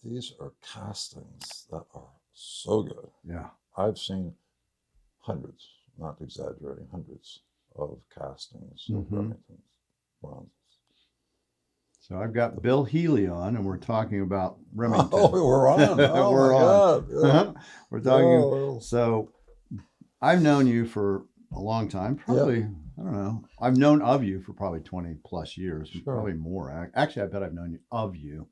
these are castings that are so good. Yeah. I've seen hundreds, not exaggerating, hundreds of castings of Remingtons bronzes. So I've got Bill Healey on, and we're talking about Remington. Oh, we're on. Oh, we're my on. God. Yeah. We're talking. Yeah, well. So I've known you for a long time, probably, I don't know. I've known of you for probably 20 plus years, Sure. probably more. Actually, I bet I've known of you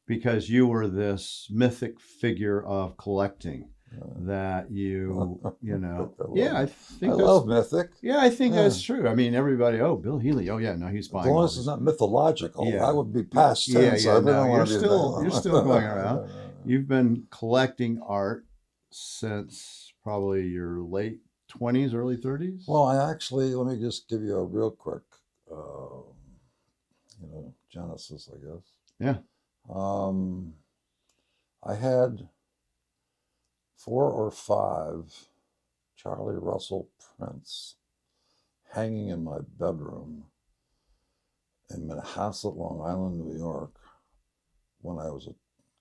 because you were this mythic figure of collecting that you know. I think I love mythic. Yeah, I think that's true. I mean, everybody, oh, Bill Healey. Oh, yeah, no, he's buying. As long as it's not mythological, Yeah. that would be past tense. Yeah, no, you're still going around. You've been collecting art since probably your late 20s, early 30s? Well, let me just give you a real quick, genesis, I guess. Yeah. I had 4 or 5 Charlie Russell prints hanging in my bedroom in Manhasset, Long Island, New York, when I was a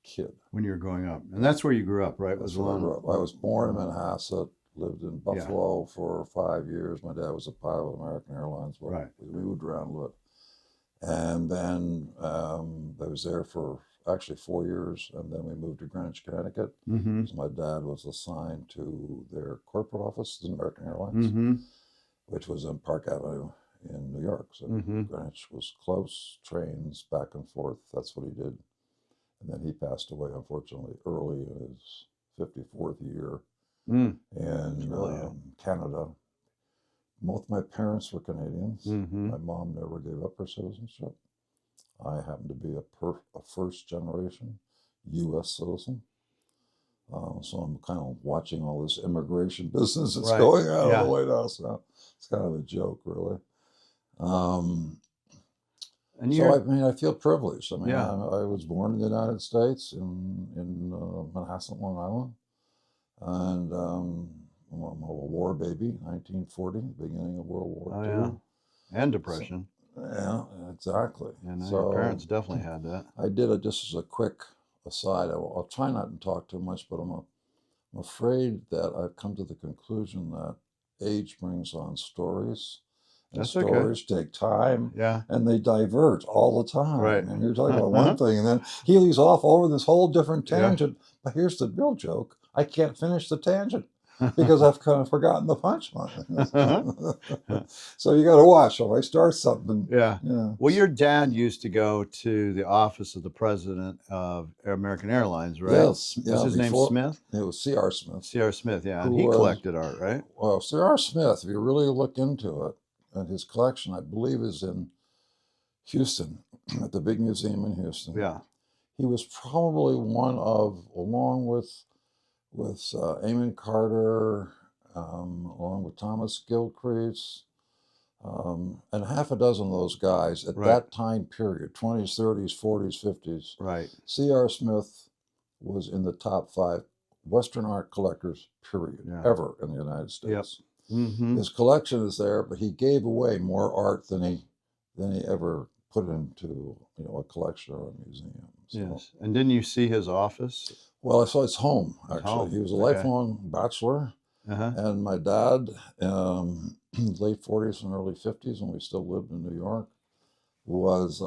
kid. When you were growing up. And that's where you grew up, right? That's where I grew up. I was born in Manhasset, lived in Buffalo for 5 years. My dad was a pilot of American Airlines. Right. We moved around a lot. And then I was there for actually 4 years, and then we moved to Greenwich, Connecticut. So my dad was assigned to their corporate office in American Airlines, which was on Park Avenue in New York. So Greenwich was close, trains back and forth. That's what he did. And then he passed away, unfortunately, early in his 54th year in Canada. Both my parents were Canadians. My mom never gave up her citizenship. I happen to be a first generation U.S. citizen. So I'm kind of watching all this immigration business that's going on in the White House now. It's kind of a joke, really. I feel privileged. I mean, I was born in the United States in Manhasset, Long Island. And I'm a war baby, 1940, beginning of World War II. Yeah. And Depression. Yeah, exactly. And your parents definitely had that. I did it just as a quick aside. I'll try not to talk too much, but I'm afraid that I've come to the conclusion that age brings on stories. And stories take time, and they divert all the time. Right. And you're talking about one thing, and then Healy's off over this whole different tangent. But here's the real joke. I can't finish the tangent because I've kind of forgotten the punchline. So you got to watch. If I start something. Yeah. Well, your dad used to go to the office of the president of American Airlines, right? Yes. Was his name Smith? It was C.R. Smith. C.R. Smith, yeah. And he collected art, right? Well, C.R. Smith, if you really look into it, and his collection, I believe, is in Houston, at the big museum in Houston. Yeah. He was probably one of, along with Amon Carter, along with Thomas Gilcrease, and half a dozen of those guys at that time period, 20s, 30s, 40s, 50s. Right. C.R. Smith was in the top 5 Western art collectors, period, ever in the United States. His collection is there, but he gave away more art than he ever put into a collection or a museum. So. Yes, and didn't you see his office? Well, I saw his home actually. He was a lifelong bachelor, and my dad, late 40s and early 50s, when we still lived in New York, was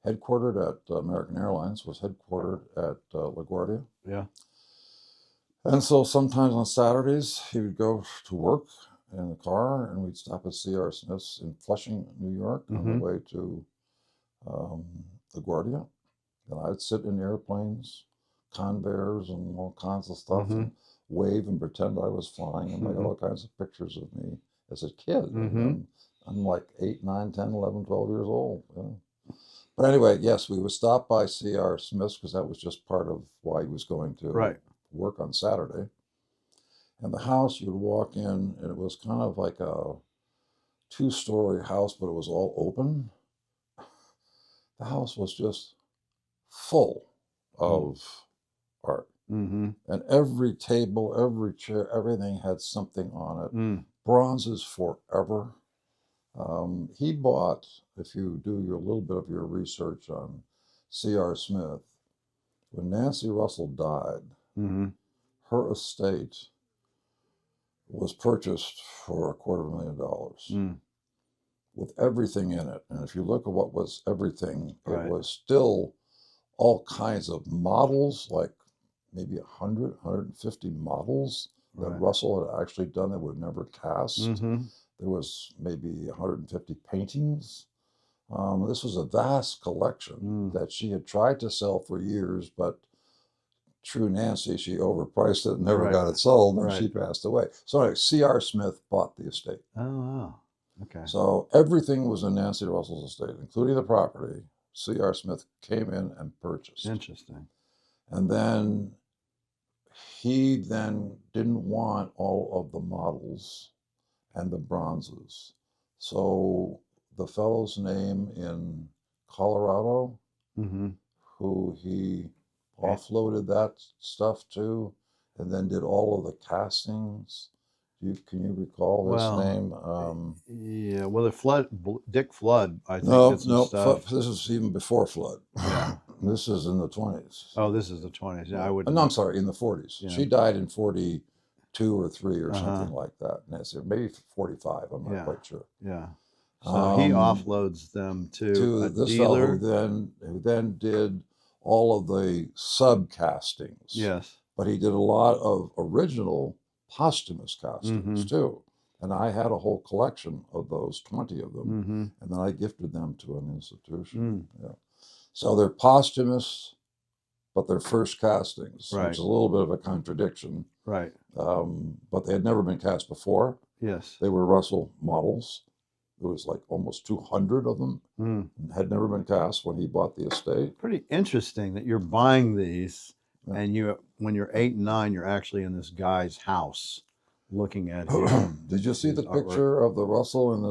headquartered at American Airlines. Was headquartered at LaGuardia. Yeah. And so sometimes on Saturdays, he would go to work in the car, and we'd stop at C.R. Smith's in Flushing, New York, on the way to LaGuardia. And I'd sit in airplanes, Convaires, and all kinds of stuff, and wave and pretend I was flying, and make all kinds of pictures of me as a kid. And I'm like 8, 9, 10, 11, 12 years old. But anyway, yes, we would stop by C.R. Smith's because that was just part of why he was going to work on Saturday. And the house, you'd walk in, and it was kind of like a 2-story house, but it was all open. The house was just full of art. And every table, every chair, everything had something on it. Bronzes forever. He bought, if you do a little bit of your research on C.R. Smith, when Nancy Russell died, Mm-hmm. her estate was purchased for $250,000 Mm. with everything in it. And if you look at what was everything, Right. it was still all kinds of models, like maybe 100, 150 models that Right. Russell had actually done that were never cast. Mm-hmm. There was maybe 150 paintings. This was a vast collection that she had tried to sell for years, but true Nancy, she overpriced it and never Right. got it sold, and Right. she passed away. So anyway, C.R. Smith bought the estate. Oh, wow. Okay. So everything was in Nancy Russell's estate, including the property. C.R. Smith came in and purchased. Interesting. And then he then didn't want all of the models and the bronzes. So the fellow's name in Colorado, Mm-hmm. who he offloaded that stuff to, and then did all of the castings. Can you recall his Well, name? Yeah. Well, Dick Flood, I think, No, did some no. stuff. This is even before Flood. Yeah. This is in the 20s. Oh, this is the 20s. Yeah, I would. No, I'm sorry, in the 40s. Yeah. She died in 42 or 3 or Uh-huh. something like that. Nancy, maybe 45. I'm not Yeah. quite sure. Yeah. So he Um, offloads them to a this fellow dealer. who then did all of the subcastings. Yes. But he did a lot of original posthumous castings Mhm. too. And I had a whole collection of those, 20 of them. Mm-hmm. And then I gifted them to an institution. Mm. Yeah. So they're posthumous, but they're first castings, Right. which is a little bit of a contradiction. Right. But they had never been cast before. Yes. They were Russell models. There was like almost 200 of them. Mm. Had never been cast when he bought the estate. Pretty interesting that you're buying these, Yeah. and when you're 8 and 9, you're actually in this guy's house, looking at him. Did you see his the artwork. picture of the Russell in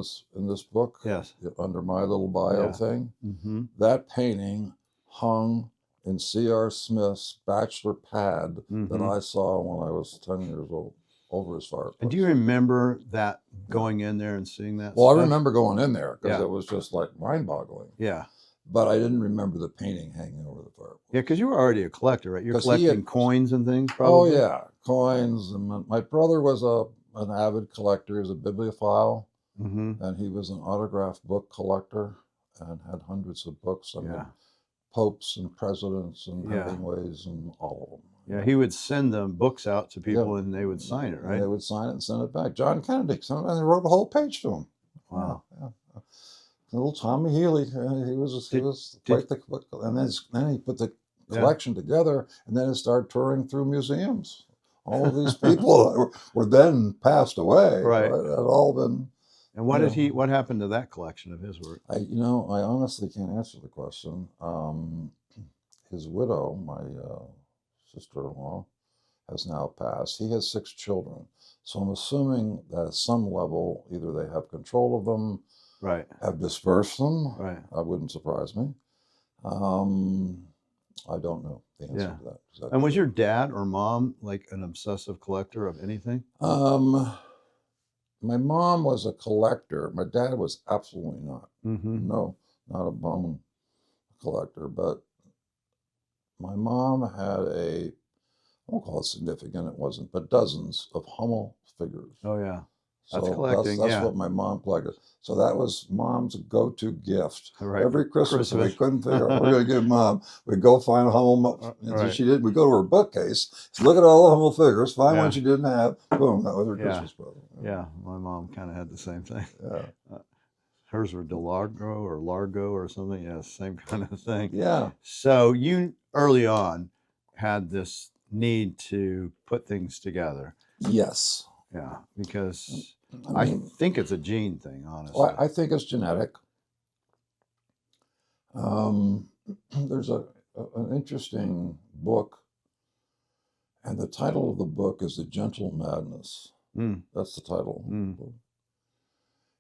this book? Yes. Under my little bio Yeah. thing. Mm-hmm. That painting hung in C.R. Smith's bachelor pad Mm-hmm. that I saw when I was 10 years old, over his fireplace. And do you remember that, going in there and seeing that Well, stuff? I remember going in there because Yeah. it was just like mind-boggling. Yeah. But I didn't remember the painting hanging over the fireplace. Yeah, because you were already a collector, right? You're 'Cause he collecting had- coins and things, Oh probably? yeah, coins. And my brother was an avid collector. He was a bibliophile, Mm-hmm. and he was an autograph book collector and had hundreds of books. I mean, Yeah. popes and presidents and Yeah. Hemingways and all of them. Yeah, he would send them books out to people, and they would sign it, And right? they would sign it and send it back. John Kennedy, sometimes they wrote a whole page to him. Wow. Yeah. Little Tommy Healey, he was quite the, and then he put the collection together, and then it started touring through museums. All of these people that were then passed away, Right. Had all been. And what happened to that collection of his work? I honestly can't answer the question. His widow, my sister-in-law, has now passed. He has 6 children, so I'm assuming that at some level, either they have control of them, Right. have dispersed them. Right. That wouldn't surprise me. I don't know the answer to that. Exactly. And was your dad or mom like an obsessive collector of anything? My mom was a collector. My dad was absolutely not. Mm-hmm. No, not a bone collector. But my mom had I won't call it significant, it wasn't, but dozens of Hummel figures. Oh yeah. So That's collecting, That's yeah. what my mom collected. So that was Mom's go-to gift. Right. Every Christmas, if we Christmas. couldn't figure out what we're going to give Mom, we'd go find a Hummel. Right. She did. We'd go to her bookcase, look at all the Hummel figures, find Yeah. one she didn't have. Boom, that was her Yeah. Christmas present. Yeah, my mom kind of had the same thing. Yeah. Hers were Largo or something. Yeah, same kind of thing. Yeah. So you early on had this need to put things together. Yes. Yeah, because I I mean, think it's a gene thing, honestly. well, I think it's genetic. There's an interesting book, and the title of the book is The Gentle Madness. Mm. That's the title. Mm.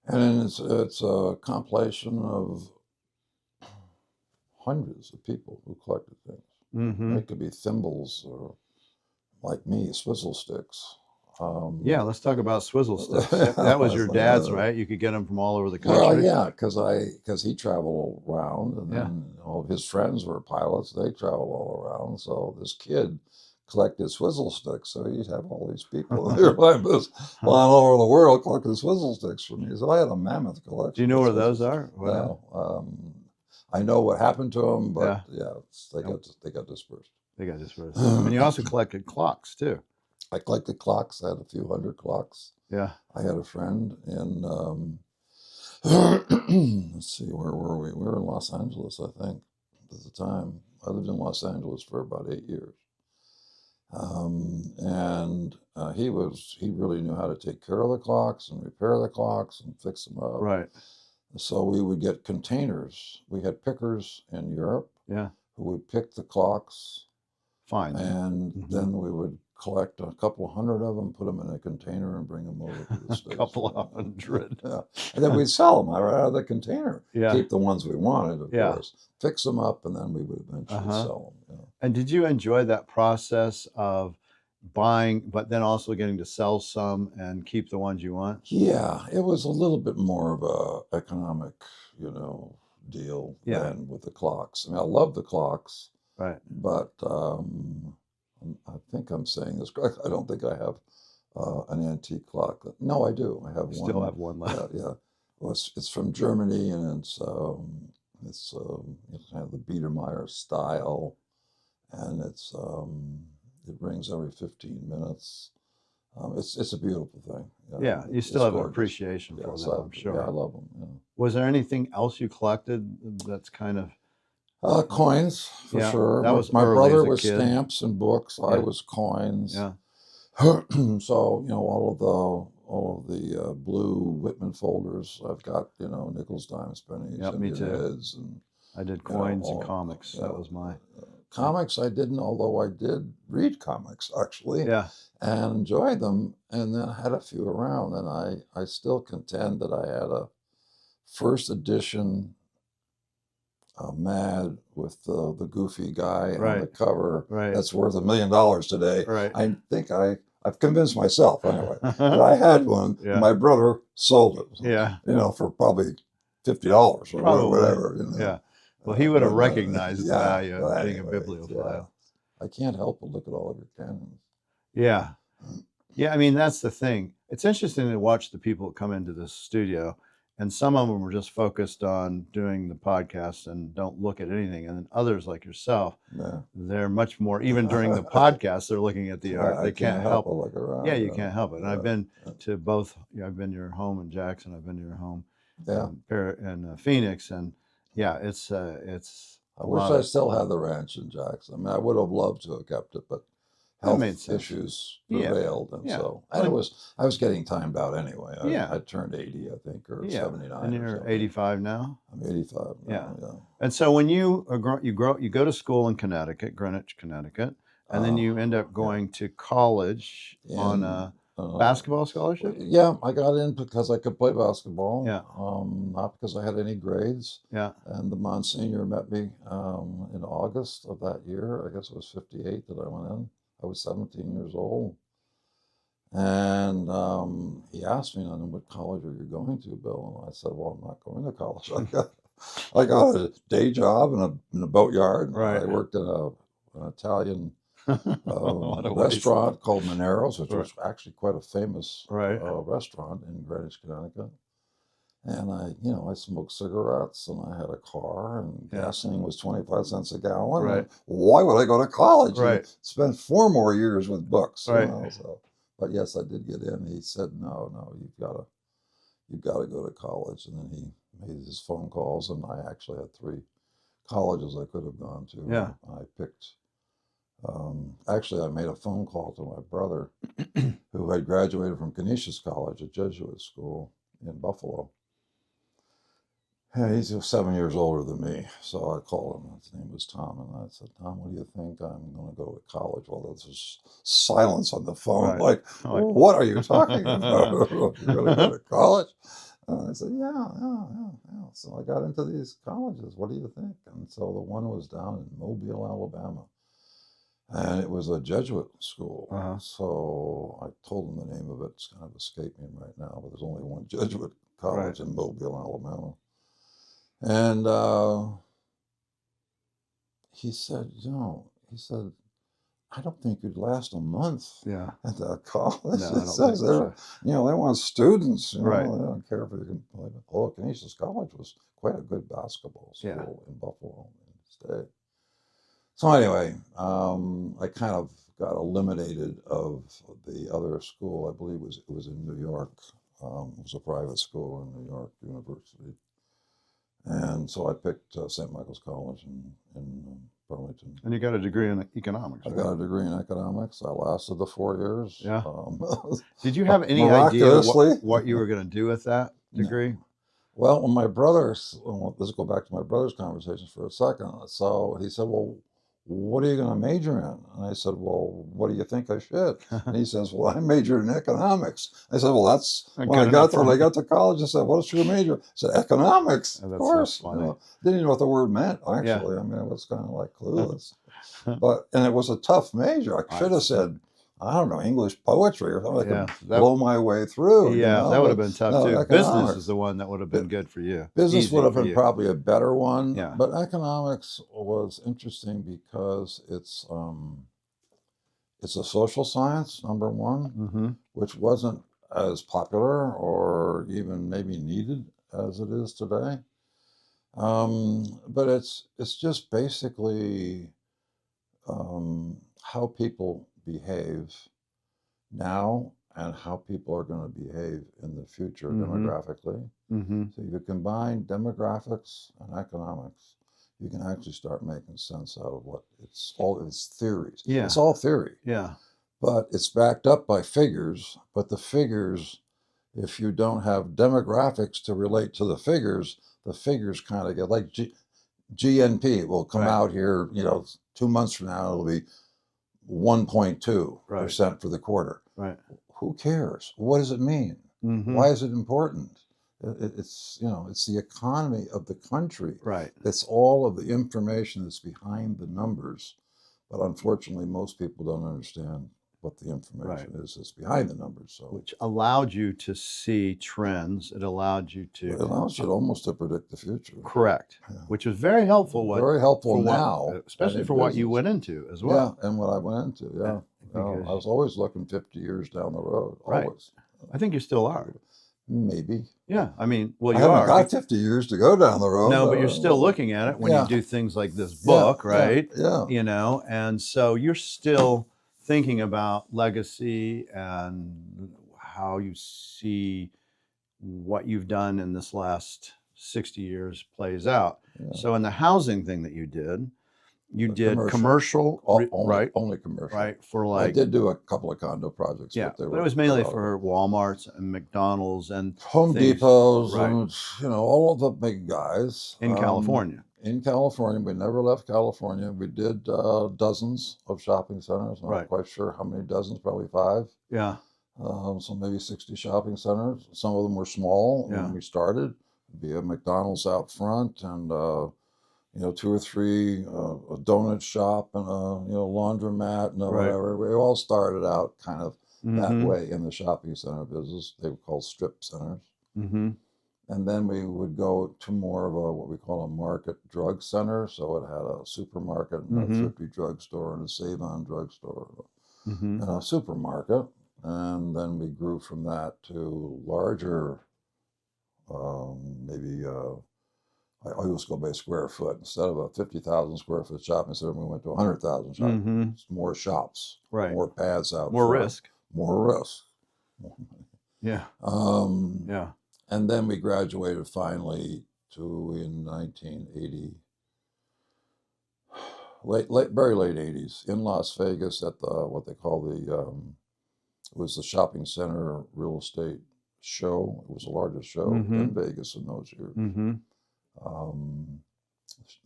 And it's a compilation of hundreds of people who collected things. Mm-hmm. It could be thimbles or, like me, swizzle sticks. Yeah, let's talk about swizzle sticks. That was your dad's, right? You could get them from all over the Well, country. yeah, because he traveled around, and then all of his friends were pilots. They traveled all around. So this kid collected swizzle sticks. So he'd have all these people in their life flying all over the world collecting swizzle sticks for me. So I had a mammoth collection. Do you know where those are? No, I know what happened to them, but they got dispersed. They got dispersed. And you also collected clocks too. I collected clocks. I had a few hundred clocks. Yeah. I had a friend in, let's see, where were we? We were in Los Angeles, I think, at the time. I lived in Los Angeles for about 8 years. And he really knew how to take care of the clocks and repair the clocks and fix them up. Right. So we would get containers. We had pickers in Europe. Yeah. Who would pick the clocks. Fine. And then we would collect a couple of hundred of them, put them in a container, and bring them over to the States. A couple of hundred. Yeah. And then we'd sell them right out of the container. Yeah. Keep the ones we wanted, of course. Fix them up, and then we would eventually sell them. Yeah. And did you enjoy that process of buying, but then also getting to sell some and keep the ones you want? Yeah, it was a little bit more of a economic, deal than with the clocks. I mean, I love the clocks. Right. But I think I'm saying this correct. I don't think I have an antique clock. No, I do. I have one. Still have one left. Yeah. Well, it's from Germany, and it's kind of the Biedermeier style, and it rings every 15 minutes. It's a beautiful thing. Yeah, you still have an appreciation for them, I'm sure. Yeah, I love them. Yeah. Was there anything else you collected that's kind of... Coins, for sure. That was my early brother as a was kid. stamps and books. I was coins. Yeah. So all of the blue Whitman folders. I've got nickels, dimes, pennies, me too. heads, and I did coins and comics. That was my comics. I didn't, although I did read comics actually. Yeah. And enjoyed them, and then I had a few around, and I still contend that I had a first edition. Mad with the goofy guy on the cover. Right. That's worth $1 million today. Right. I think I've convinced myself anyway that I had one. Yeah. And my brother sold it. Yeah. For probably $50 or whatever. Yeah. Well, he would have recognized the value of being a anyway, bibliophile. I can't help but look at all of your canons. Yeah. Yeah. I mean, that's the thing. It's interesting to watch the people that come into this studio. And some of them are just focused on doing the podcast and don't look at anything. And then others like yourself, they're much more, even during the podcast, they're looking at the art. They can't help it. Look around, yeah, you can't help it. And I've been to both, I've been to your home in Jackson. I've been to your home in Phoenix. And it's I wish I still had the ranch in Jackson. I mean, I would have loved to have kept it, but health issues prevailed, and so and I was getting timed out anyway. I turned 80, I think, or 79. And you're 85 now. I'm 85 now. Yeah. And so when you go to school in Connecticut, Greenwich, Connecticut, and then you end up going to college on a basketball scholarship. Yeah, I got in because I could play basketball. Yeah. Not because I had any grades. Yeah. And the Monsignor met me in August of that year. I guess it was 58 that I went in. I was 17 years old. And he asked me, what college are you going to, Bill? And I said, well, I'm not going to college. I got a day job in a boatyard. Right. I worked in an Italian restaurant called Minero's, which was actually quite a famous restaurant in Greenwich, Connecticut. And I smoked cigarettes, and I had a car, and gasoline was 25 cents a gallon. Right. Why would I go to college? Right. And spend 4 more years with books. Right. But yes, I did get in. He said, no, you've got to go to college. And then he made his phone calls, and I actually had 3 colleges I could have gone to. Yeah. I picked. Actually, I made a phone call to my brother, who had graduated from Canisius College, a Jesuit school in Buffalo. And he's 7 years older than me, so I called him. His name was Tom, and I said, Tom, what do you think? I'm going to go to college. Well, there's this silence on the phone, like, what are you talking about? You really go to college? And I said, yeah. So I got into these colleges. What do you think? And so the one was down in Mobile, Alabama. And it was a Jesuit school. Uh-huh. So I told him the name of it. It's kind of escaping me right now, but there's only one Jesuit college in Mobile, Alabama. And he said, I don't think you'd last a month Yeah. at that college. No, I It don't says think so. they want students, Right. They don't care if you can play. Although Canisius College was quite a good basketball school Yeah. in Buffalo in its day. So anyway, I kind of got eliminated of the other school. I believe it was in New York. It was a private school in New York University. And so I picked St. Michael's College in Burlington. And you got a degree in economics. I Right? got a degree in economics. I lasted the 4 years. Yeah. Did you have any idea what you were going to do with that degree? No. Well, when my brothers, let's go back to my brother's conversations for a second. So he said, well, what are you going to major in? And I said, well, what do you think I should? And he says, well, I majored in economics. I said, well, that's when I got to college. I said, what's your major? I said, economics. Oh, of course. So funny. Didn't even know what the word meant, actually. Yeah. I mean, it was kind of like clueless. And it was a tough major. I should have said, I don't know, English poetry or something. I could blow my way through. Yeah, that would have been tough too. Economics. Business is the one that would have been good for you. Business would have been probably a better one. Yeah. But economics was interesting because it's a social science, number one, which wasn't as popular or even maybe needed as it is today. But it's just basically how people behave now and how people are going to behave in the future demographically. So if you combine demographics and economics, you can actually start making sense out of what it's theories. Yeah. It's all theory. Yeah. But it's backed up by figures. But the figures, if you don't have demographics to relate to the figures kind of get like GNP will come out here, 2 months from now, it'll be 1.2% for the quarter. Right. Who cares? What does it mean? Why is it important? It's the economy of the country. Right. It's all of the information that's behind the numbers. But unfortunately, most people don't understand what the information is that's behind the numbers. So, which allowed you to see trends. It allowed you to. It allows you almost to predict the future. Correct. Yeah. Which was very helpful. Very helpful now. Especially for what you went into as well. Yeah, and what I went into, I was always looking 50 years down the road. Always. Right. I think you still are. Maybe. Yeah, I mean, well, I haven't got 50 years to go down the road. No, but you're still looking at it when you do things like this book, right? Yeah. And so you're still thinking about legacy and how you see what you've done in this last 60 years plays out. Yeah. So in the housing thing that you did commercial, right? Only commercial. Right, for like... I did do a couple of condo projects. Yeah, but it was mainly for Walmarts and McDonald's and Home Depots and, all of the big guys. In California. In California. We never left California. We did dozens of shopping centers. I'm not quite sure how many dozens, probably 5. Yeah. So maybe 60 shopping centers. Some of them were small when we started. It'd be a McDonald's out front and... 2 or 3, a donut shop and a laundromat and whatever. We all started out kind of that way in the shopping center business. They were called strip centers. And then we would go to more of what we call a market drug center. So it had a supermarket and a thrifty drugstore and a Save-On drugstore and a supermarket. And then we grew from that to larger, maybe... I always go by square foot. Instead of a 50,000 square foot shopping center, we went to 100,000 shopping. More shops, more pads out more front. risk. More risk. Yeah. And then we graduated finally in 1980, very late 80s, in Las Vegas at what they call it was the shopping center real estate show. It was the largest show in Vegas in those years.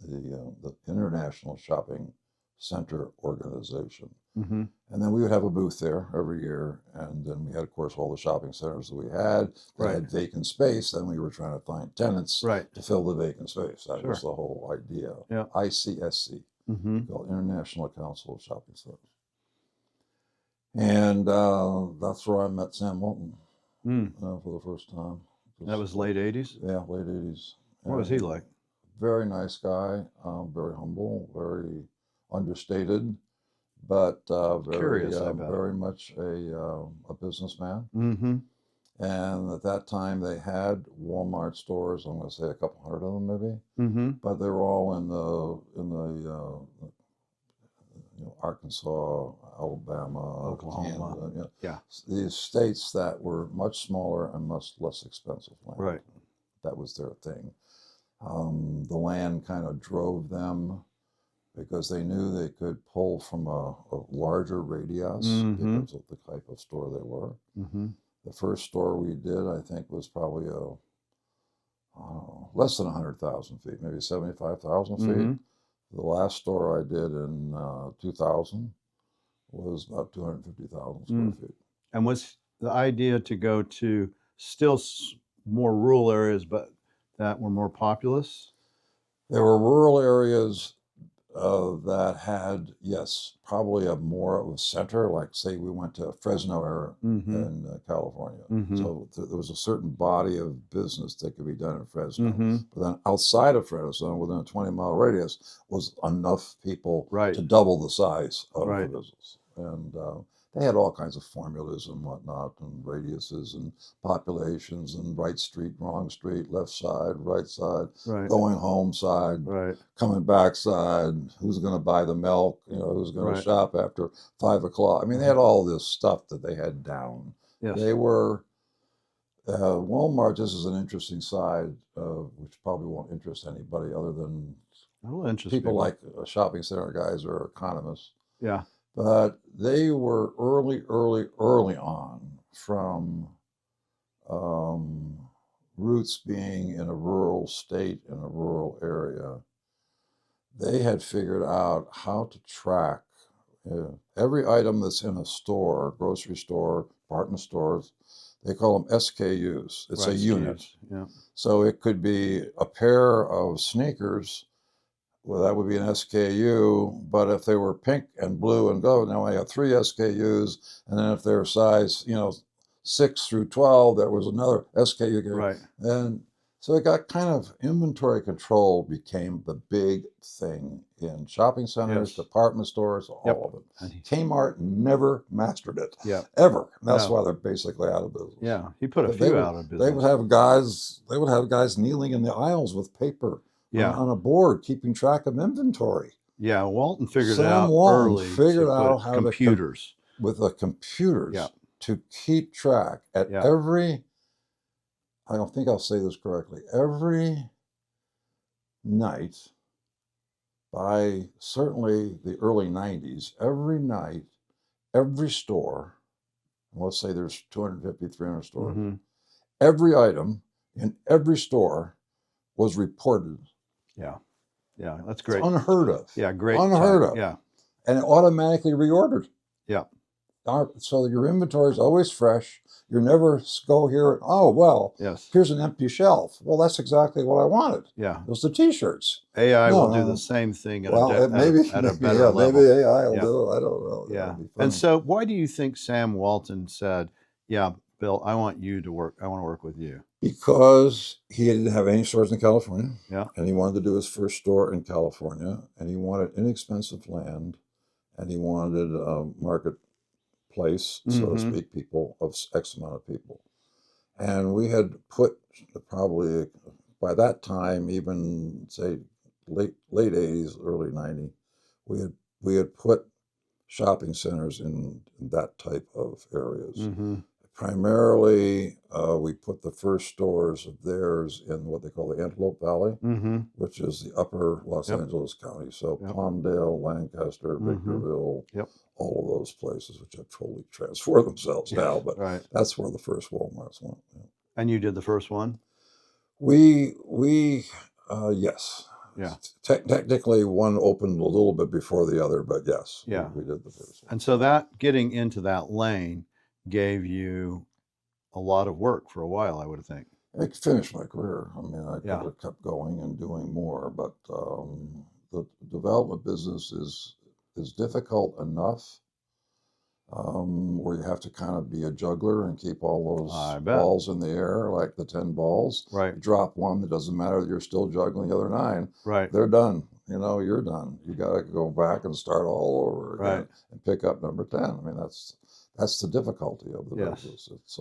The International Shopping Center Organization. And then we would have a booth there every year. And then we had, of course, all the shopping centers that we had. They had vacant space. Then we were trying to find tenants to fill the vacant space. That was the whole idea. ICSC. Mm-hmm. called International Council of Shopping Centers. And that's where I met Sam Walton for the first time. That was late 80s? Yeah, late 80s. What was he like? Very nice guy, very humble, very understated, but Curious, I bet. very much a businessman. Mm-hmm. And at that time, they had Walmart stores. I'm going to say a couple hundred of them, maybe, Mm-hmm. but they were all in the Arkansas, Alabama, Oklahoma. Kansas, Yeah. these states that were much smaller and much less expensive land. Right. That was their thing. The land kind of drove them because they knew they could pull from a larger radius because of the type of store they were. Mm-hmm. The first store we did, I think, was probably less than 100,000 feet, maybe 75,000 feet. The last store I did in 2000 was about 250,000 square feet. And was the idea to go to still more rural areas, but that were more populous? There were rural areas that had, yes, probably a more of a center, like say we went to Fresno area in California. So there was a certain body of business that could be done in Fresno. But then outside of Fresno, within a 20-mile radius, was enough people to double the size of the business. And they had all kinds of formulas and whatnot, and radiuses and populations and right street, wrong street, left side, right side, going home side, coming back side, who's going to buy the milk, who's going to shop after 5 o'clock. I mean, they had all this stuff that they had down. Yes. They were, Walmart, this is an interesting side, which probably won't interest anybody other than people like shopping center guys or economists. Yeah. But they were early on from roots being in a rural state, in a rural area. They had figured out how to track every item that's in a store, grocery store, department stores. They call them SKUs. It's a unit. Yeah. So it could be a pair of sneakers. Well, that would be an SKU, but if they were pink and blue and gold, now I have 3 SKUs, and then if they're size, 6 through 12, there was another SKU. Right. And so it got kind of inventory control became the big thing in shopping centers, department stores, all of it. Kmart never mastered it, ever. And that's why they're basically out of business. Yeah, he put a few out of business. They would have guys kneeling in the aisles with paper. On a board, keeping track of inventory. Yeah, Walton figured it out early. Figured out how computers with the computers to keep track at every. I don't think I'll say this correctly. Every night, by certainly the early 90s, every night, every store, let's say there's 250, 300 stores, every item in every store was reported. Yeah, that's great. It's unheard of. Yeah, great. Unheard of. Yeah. And it automatically reordered. Yeah. So your inventory is always fresh. You never go here, here's an empty shelf. Well, that's exactly what I wanted. Yeah. It was the T-shirts. AI will do the same thing at a better level. Maybe AI will do it. I don't know. Yeah. And so why do you think Sam Walton said, Bill, I want to work with you? Because he didn't have any stores in California. Yeah. And he wanted to do his first store in California. And he wanted inexpensive land. And he wanted a marketplace, so to speak, people of X amount of people. And we had put probably by that time, even say late 80s, early 90s, we had put shopping centers in that type of areas. Primarily, we put the first stores of theirs in what they call the Antelope Valley, which is the upper Los Angeles County. So Palmdale, Lancaster, Victorville, all of those places, which have totally transformed themselves now. But that's where the first Walmarts went. And you did the first one? Yes. Yeah. Technically, one opened a little bit before the other, but yes, we did the first one. And so that getting into that lane gave you a lot of work for a while, I would think. It finished my career. I mean, I could have kept going and doing more, but the development business is difficult enough, where you have to kind of be a juggler and keep all I those bet. balls in the air, like the 10 balls. Right. You drop one, it doesn't matter, you're still juggling the other 9. Right. They're done. You know, you're done. You got to go back and start all over again, Right. and pick up number 10. I mean, that's the difficulty of the Yes. business.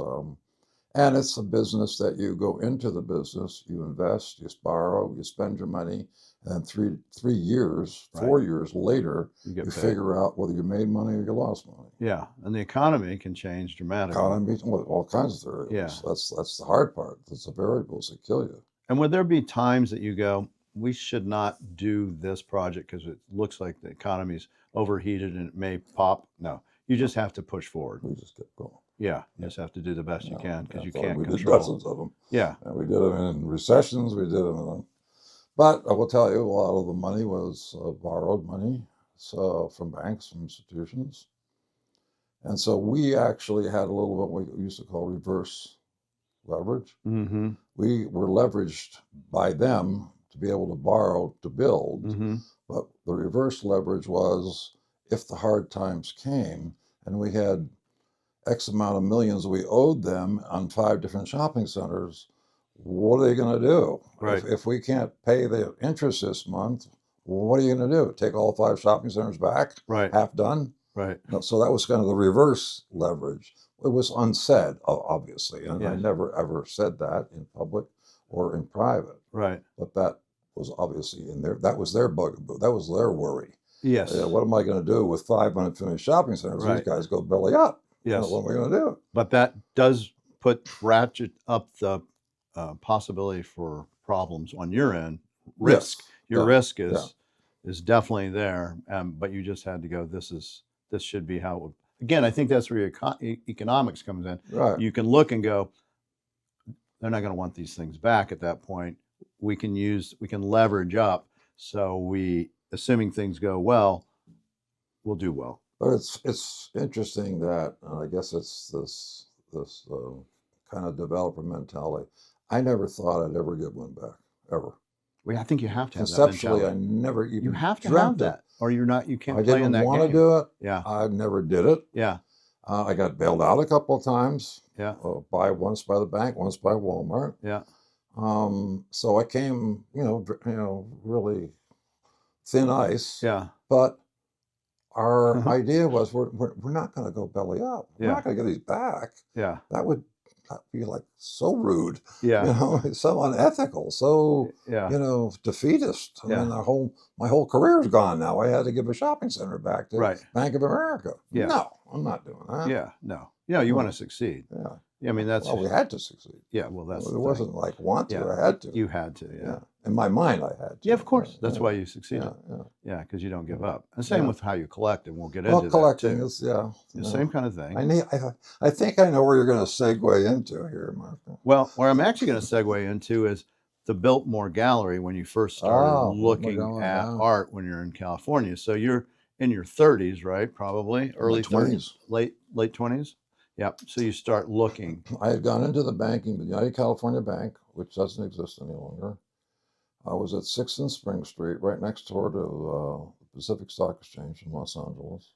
And it's a business that you go into the business, you invest, you borrow, you spend your money, and 3 years, 4 years later, You you get paid. figure out whether you made money or you lost money. Yeah, and the economy can change dramatically. Economy, all kinds of variables. Yeah. That's the hard part. That's the variables that kill you. And would there be times that you go, we should not do this project because it looks like the economy's overheated and it may pop? No, you just have to push forward. We just kept going. Yeah, you just have to do the best you can because you So can't we did control. dozens of them. Yeah, And we did them in recessions. We did them in. But I will tell you, a lot of the money was borrowed money, so from banks, from institutions. And so we actually had a little bit what we used to call reverse leverage. mm-hmm. We were leveraged by them to be able to borrow to build. Mm-hmm. But the reverse leverage was if the hard times came and we had X amount of millions we owed them on 5 different shopping centers, what are they going to do? Right. If we can't pay the interest this month, what are you going to do? Take all 5 shopping centers back? Right. Half done? Right. No, so that was kind of the reverse leverage. It was unsaid, obviously, and I Yes. never ever said that in public or in private. Right. But that was obviously in there. That was their bugaboo. That was their worry. Yes. What am I going to do with 5 unfinished shopping centers? Right. These guys go belly up. Yes. What am I going to do? But that does ratchet up the possibility for problems on your end. Risk. Yes. Your Yeah. risk is definitely there, but you just had to go. This should be how it would. Again, I think that's where your economics comes in. Right. You can look and go, they're not going to want these things back at that point. We can leverage up. So assuming things go well, we'll do well. But it's interesting that I guess it's this kind of developer mentality. I never thought I'd ever get one back, ever. Well, I think you have to have Conceptually, that I never even you have to dreamt have it. that, or you're not. You can't I play in didn't that want to game. do it. Yeah. I never did it. Yeah. I got bailed out a couple of times. Yeah. Once by the bank, once by Walmart. Yeah. So I came, really thin ice. Yeah. But our idea was we're not going to go belly up. We're Yeah. not going to get these back. Yeah. That would be like so rude. Yeah. So unethical. So Yeah. defeatist. I Yeah. mean, my whole career's gone now. I had to give a shopping center back to Right. Bank of America. Yeah. No, I'm not doing that. Yeah. No. You know, you want to succeed. Yeah. Yeah. I mean, that's. Well, we had to succeed. Yeah. Well, that's. It the thing. wasn't like want to. Yeah. I had to. You had to. Yeah. Yeah. In my mind, I had to. Yeah. Of course. Yeah, That's yeah, why you succeeded. Yeah. Yeah. Because you don't give up. And same Yeah. with how you collect, and we'll get Well, into collecting that too. is The same kind of thing. I think I know where you're going to segue into here, Martha. Well, where I'm actually going to segue into is the Biltmore Gallery when you first started looking Biltmore at Gallery, yeah. art when you're in California. So you're in your 30s, right? Probably early 30s, 20s. late 20s. Yep. So you start looking. I had gone into the banking, the United California Bank, which doesn't exist any longer. I was at 6th and Spring Street, right next door to the Pacific Stock Exchange in Los Angeles.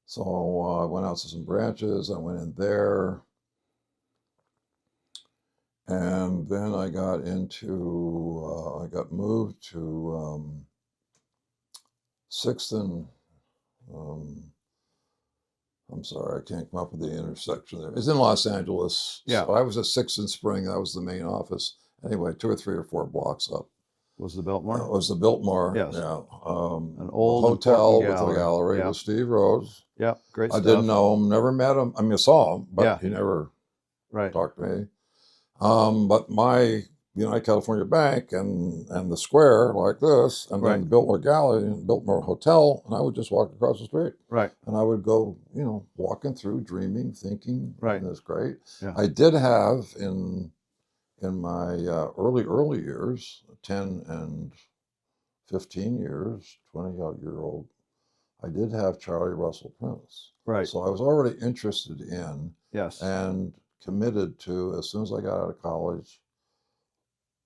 So I went out to some branches. I went in there. And then I got I got moved to 6th and, I'm sorry, I can't come up with the intersection there. It's in Los Angeles. Yeah. So I was at 6th and Spring. That was the main office. Anyway, 2 or 3 or 4 blocks up. Was the Biltmore? It was the Biltmore. Yes. Yeah. An old hotel important with a gallery Yep. with Steve Rose. Yep. Great I stuff. didn't know him, never met him. I mean, I saw him, but Yeah. he never Right. talked to me. But my United California Bank and the square like this, and then Right. the Biltmore Gallery and Biltmore Hotel, and I would just walk across the street. Right. And I would go, walking through, dreaming, thinking. Right. And it's great. Yeah. I did have in my early years, 10 and 15 years, 20-year-old, I did have Charlie Russell prints. Right. So I was already interested in Yes. and committed to, as soon as I got out of college,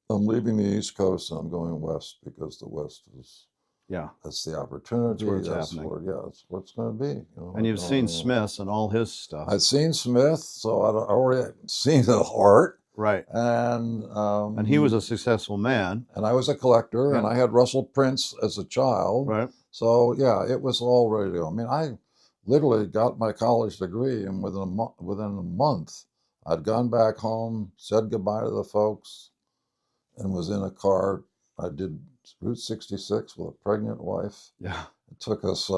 I'm leaving the East Coast and I'm going west because the West is Yeah. That's the opportunity. That's where it's That's happening. where, yeah, that's what it's going to be. You know, And you've seen Smith's and all his stuff. I'd seen Smith, so I'd already seen the art. Right. And he was a successful man. And I was a collector, and Yeah. I had Russell Prince as a child. Right. So yeah, it was all ready to go. I mean, I literally got my college degree, and within a month, I'd gone back home, said goodbye to the folks, and was in a car. I did Route 66 with a pregnant wife. Yeah. It took us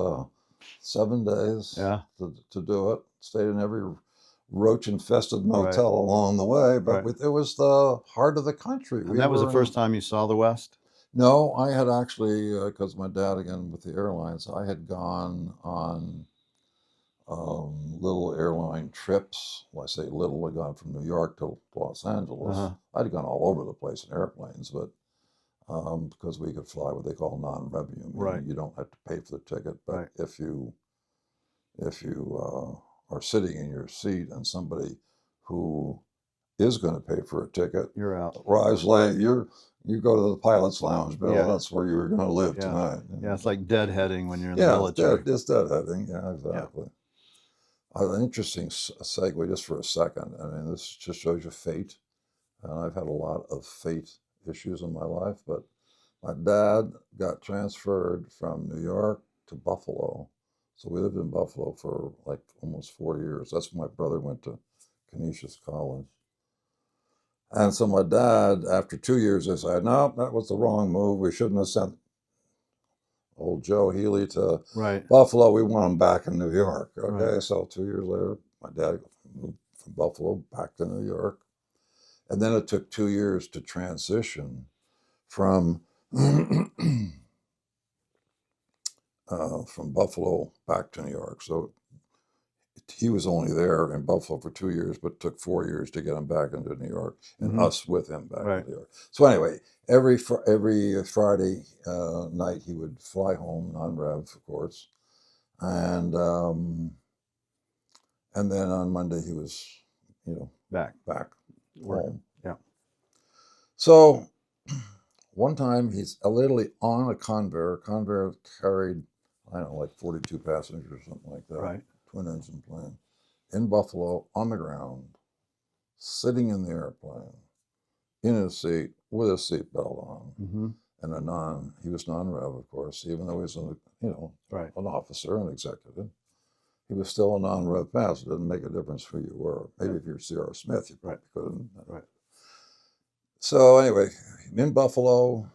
7 days Yeah. to do it. Stayed in every roach-infested motel Right. along the way, but Right. it was the heart of the country. And that was the first time you saw the West? No, I had actually, because my dad, again, with the airlines, I had gone on little airline trips. Well, I say little, I'd gone from New York to Los Angeles. Uh-huh. I'd gone all over the place in airplanes, but because we could fly what they call non-revenue, meaning Right. you don't have to pay for the ticket, but Right. if you are sitting in your seat and somebody who is going to pay for a ticket, You're out. arrives late, you go to the pilot's lounge, Bill. Yeah. That's where you're going to live Yeah. tonight. Yeah, it's like deadheading when you're in the Yeah, military. it's deadheading. Yeah, exactly. An interesting segue, just for a second. I mean, this just shows you fate. And I've had a lot of fate issues in my life, but my dad got transferred from New York to Buffalo. So we lived in Buffalo for like almost 4 years. That's when my brother went to Canisius College. And so my dad, after 2 years, decided, no, that was the wrong move. We shouldn't have sent old Joe Healey to Right. Buffalo. We want him back in New York. Okay, Right. so 2 years later, my dad moved from Buffalo back to New York. And then it took 2 years to transition from from Buffalo back to New York. So he was only there in Buffalo for 2 years, but it took 4 years to get him back into New York, and Mhm. us with him back Right. to New York. So anyway, every Friday night he would fly home, non-rev, of course, and then on Monday he was, Back. Working. home. Yeah. So one time he's literally on a Convair. Convair carried, I don't know, like 42 passengers or something like that. Right. Twin engine plane in Buffalo on the ground, sitting in the airplane, in his seat with a seatbelt on, Mm-hmm. and he was non-rev, of course, even though he was Right. an officer, an executive. He was still a non-rev pass. It didn't make a difference who you were. Maybe if you're C.R. Smith, you probably couldn't. Right. So anyway, in Buffalo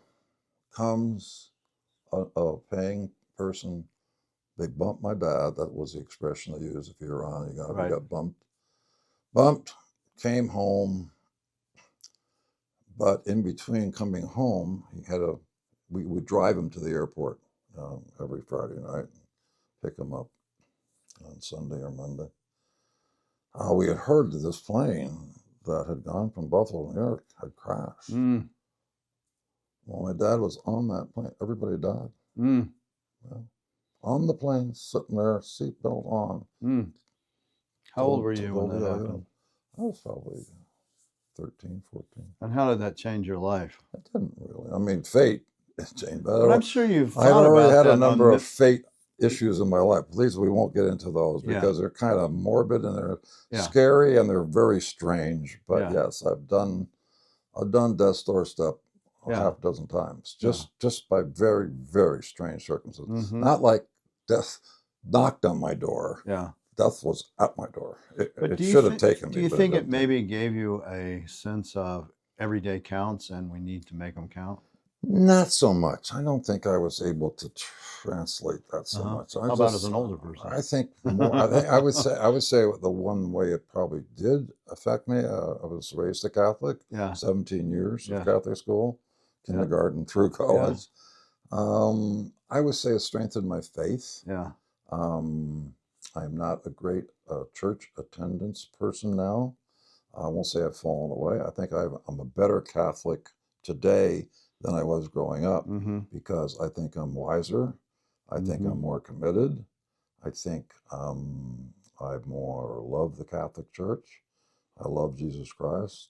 comes a paying person. They bumped my dad. That was the expression they used. If you're on, you got bumped. Bumped, came home. But in between coming home, we would drive him to the airport every Friday night, pick him up on Sunday or Monday. We had heard that this plane that had gone from Buffalo to New York had crashed. Mm. Well, my dad was on that plane. Everybody died. Mm. Well, on the plane, sitting there, seatbelt on. Mm. How old were you when that I happened? was probably 13, 14. And how did that change your life? It didn't really. I mean, fate changed. But I'm sure you've I've thought already about had that a number on of fate issues in my life. Please, we won't get into those Yeah. because they're kind of morbid and they're Yeah. scary and they're very strange. But Yeah. yes, I've done death's doorstep a Yeah. half dozen times, just by very, very strange circumstances. Mhm. Not like death knocked on my door. Yeah. Death was at my door. But It do you should have thi- taken me. Do you but think it didn't. maybe gave you a sense of every day counts and we need to make them count? Not so much. I don't think I was able to translate that so Uh-huh. much. How about as an older person? I think more. I would say the one way it probably did affect me. I was raised a Catholic. Yeah. 17 years Yeah. of Catholic school, kindergarten through college. I would say it strengthened my faith. Yeah. I'm not a great church attendance person now. I won't say I've fallen away. I think I'm a better Catholic today than I was growing up Mm-hmm. because I think I'm wiser. I think I'm more committed. I think I more love the Catholic Church. I love Jesus Christ.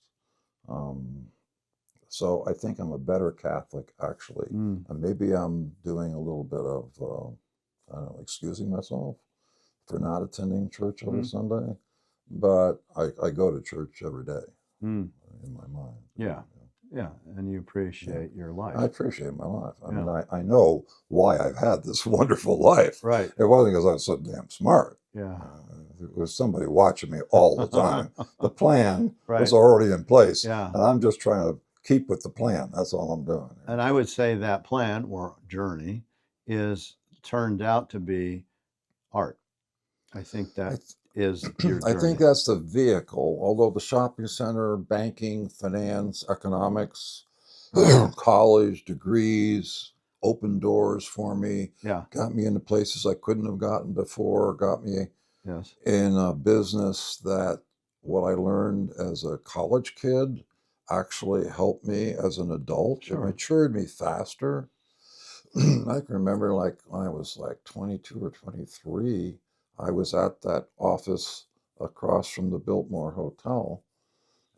So I think I'm a better Catholic, actually. Mm. And maybe I'm doing a little bit of, I don't know, excusing myself for not attending church every Sunday. But I go to church every day Mm. in my mind. Yeah. Yeah. And you appreciate your life. I appreciate my life. I mean, Yeah. I know why I've had this wonderful life. Right. It wasn't because I was so damn smart. Yeah. It was somebody watching me all the time. The plan Right. was already in place. Yeah. And I'm just trying to keep with the plan. That's all I'm doing. And I would say that plan or journey is turned out to be art. I think that is your journey. I think that's the vehicle, although the shopping center, banking, finance, economics, college, degrees, opened doors for me, Yeah. got me into places I couldn't have gotten before, got me Yes. in a business that what I learned as a college kid actually helped me as an adult. Sure. It matured me faster. I can remember like when I was like 22 or 23, I was at that office across from the Biltmore Hotel,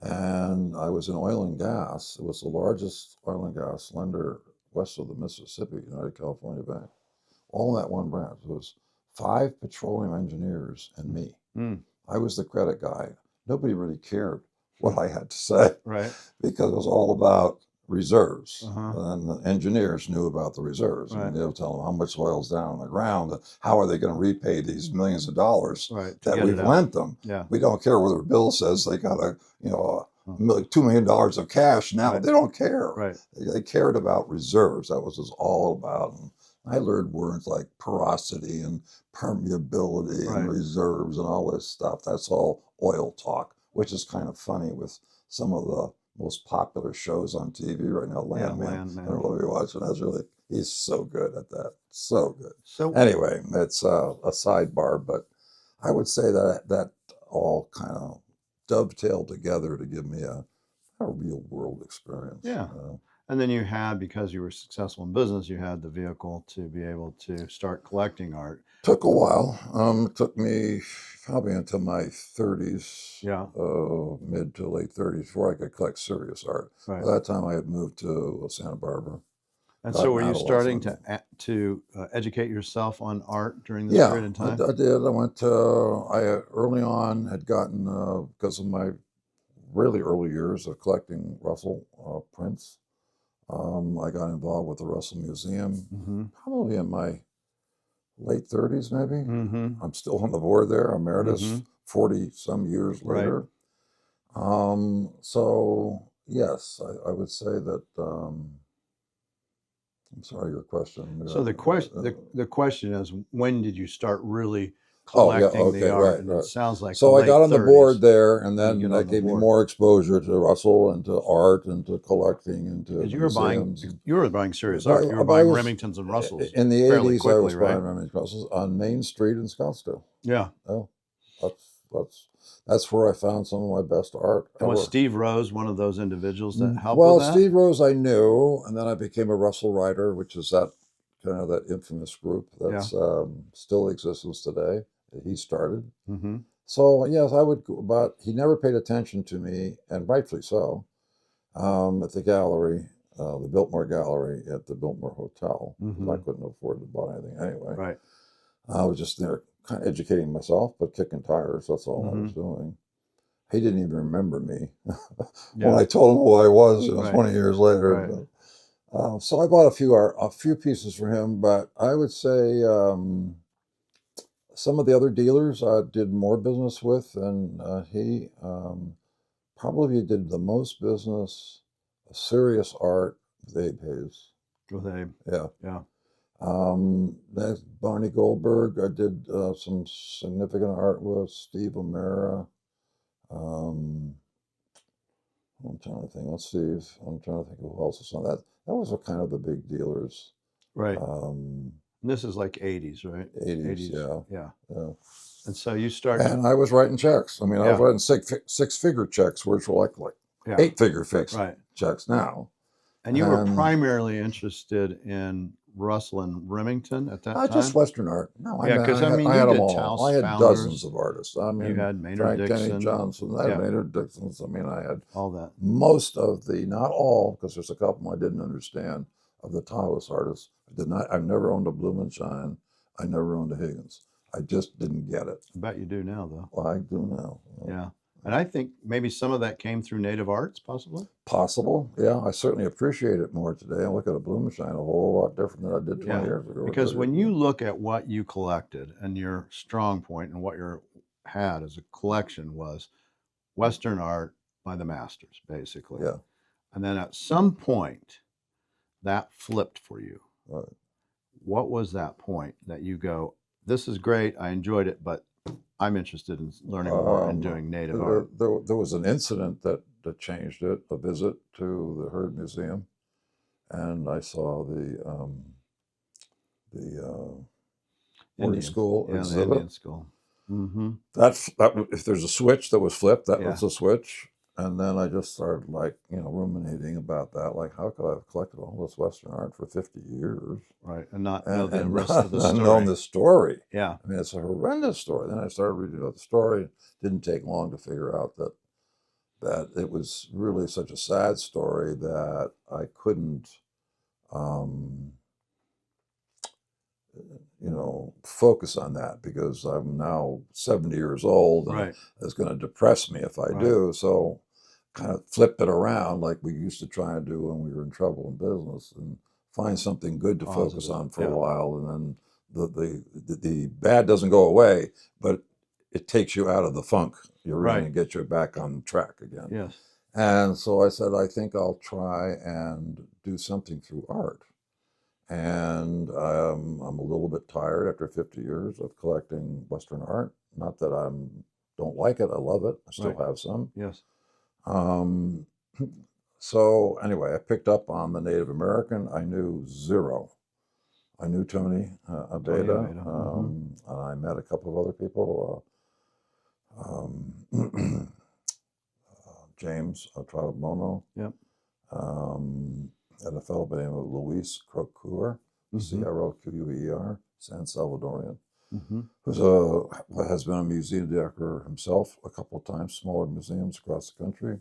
and I was in oil and gas. It was the largest oil and gas lender west of the Mississippi, United California Bank. All in that one branch. It was 5 petroleum engineers and me. Mm. I was the credit guy. Nobody really cared what I had to say. Right. Because it was all about reserves. Uh-huh. And the engineers knew about the reserves. Right. And they would tell them how much oil's down on the ground. How are they going to repay these millions of dollars Right. that we've lent them? Yeah. We don't care whether Bill says they got $2 million of cash now. Right. They don't care. Right. They cared about reserves. That was all about. And I learned words like porosity and permeability and reserves and all this stuff. That's all oil talk, which is kind of funny with some of the most popular shows on TV right now. Landman. I don't know if you're watching. He's so good at that. So good. So anyway, it's a sidebar, but I would say that all kind of dovetailed together to give me a real world experience. Yeah. And then you had, because you were successful in business, you had the vehicle to be able to start collecting art. Took a while. It took me probably until my 30s, mid to late 30s, before I could collect serious art. Right. By that time, I had moved to Santa Barbara. And so were you starting to educate yourself on art during this period of time? I did. I went to, early on had gotten, because of my really early years of collecting Russell prints, I got involved with the Russell Museum, probably in my late 30s, maybe. I'm still on the board there, emeritus, 40 some years later. Right. So yes, I would say that. I'm sorry, your question. So the question is, when did you start really collecting the art? And it sounds like so. I got on the board there, and then that gave me more exposure to Russell and to art and to collecting and to you were buying serious art. You were buying Remingtons and Russells in the 80s. I was buying Remingtons and Russells on Main Street in Scottsdale. Yeah. Oh, that's where I found some of my best art. And was Steve Rose one of those individuals that helped with that? Well, Steve Rose I knew, and then I became a Russell writer, which is that kind of that infamous group that's still exists today. That he started. So yes, I would, but he never paid attention to me, and rightfully so. At the gallery, the Biltmore Gallery at the Biltmore Hotel, I couldn't afford to buy anything anyway. Right. I was just there, kind of educating myself, but kicking tires. That's all I was doing. He didn't even remember me when I told him who I was 20 years later. Right. So I bought a few pieces for him, but I would say some of the other dealers I did more business with, and he probably did the most business, serious art with Abe Hayes. With Abe. Yeah. Yeah. That's Barney Goldberg. I did some significant art with Steve O'Mara. I'm trying to think. I'm trying to think of who else was on that. That was kind of the big dealers. Right. This is like 80s, right? 80s, yeah. And so you started. And I was writing checks. I mean, I was writing six-figure checks, which were like 8-figure checks now. And you were primarily interested in Russell and Remington at that time? Just Western art. No, Yeah, because I mean, I you had them did all. Taos I had Founders. dozens of artists. I You mean, had Maynard Frank Dixon. Kenny Johnson. I had Yeah. Maynard Dixon's. I mean, I had All that. most of the, not all, because there's a couple I didn't understand, of the Taos artists. I've never owned a Blumenschein. I never owned a Higgins. I just didn't get it. I bet you do now, though. Well, I do now. Yeah. And I think maybe some of that came through Native Arts, possibly. Possible. Yeah, I certainly appreciate it more today. I look at a Blumenschein a whole lot different than I did 20 years ago. Because when you look at what you collected and your strong point and what you had as a collection was Western art by the masters, basically. Yeah. And then at some point, that flipped for you. Right. What was that point that you go, this is great, I enjoyed it, but I'm interested in learning more and doing Native art? There was an incident that changed it, a visit to the Heard Museum, and I saw the boarding school Yeah, the exhibit. Indian school. Mm-hmm. That if there's a switch that was flipped, that Yeah. was the switch. And then I just started ruminating about that. Like, how could I have collected all this Western art for 50 years? Right, and not know the rest of the not story. known the story. Yeah. I mean, it's a horrendous story. Then I started reading about the story. It didn't take long to figure out that it was really such a sad story that I couldn't, focus on that because I'm now 70 years old. And Right. it's going to depress me if I do. So kind of flip it around like we used to try and do when we were in trouble in business and find something good to focus on for a while. And then the bad doesn't go away, but it takes you out of the funk you're in and gets you back on track again. Yes. And so I said, I think I'll try and do something through art. And I'm a little bit tired after 50 years of collecting Western art. Not that I don't like it. I love it. I still have some. Yes. So anyway, I picked up on the Native American. I knew zero. I knew Tony Abeda. And I met a couple of other people. James Tradamono. Yep. And a fellow by the name of Luis Croquer, Croquer, San Salvadorian, who has been a museum director himself a couple of times, smaller museums across the country,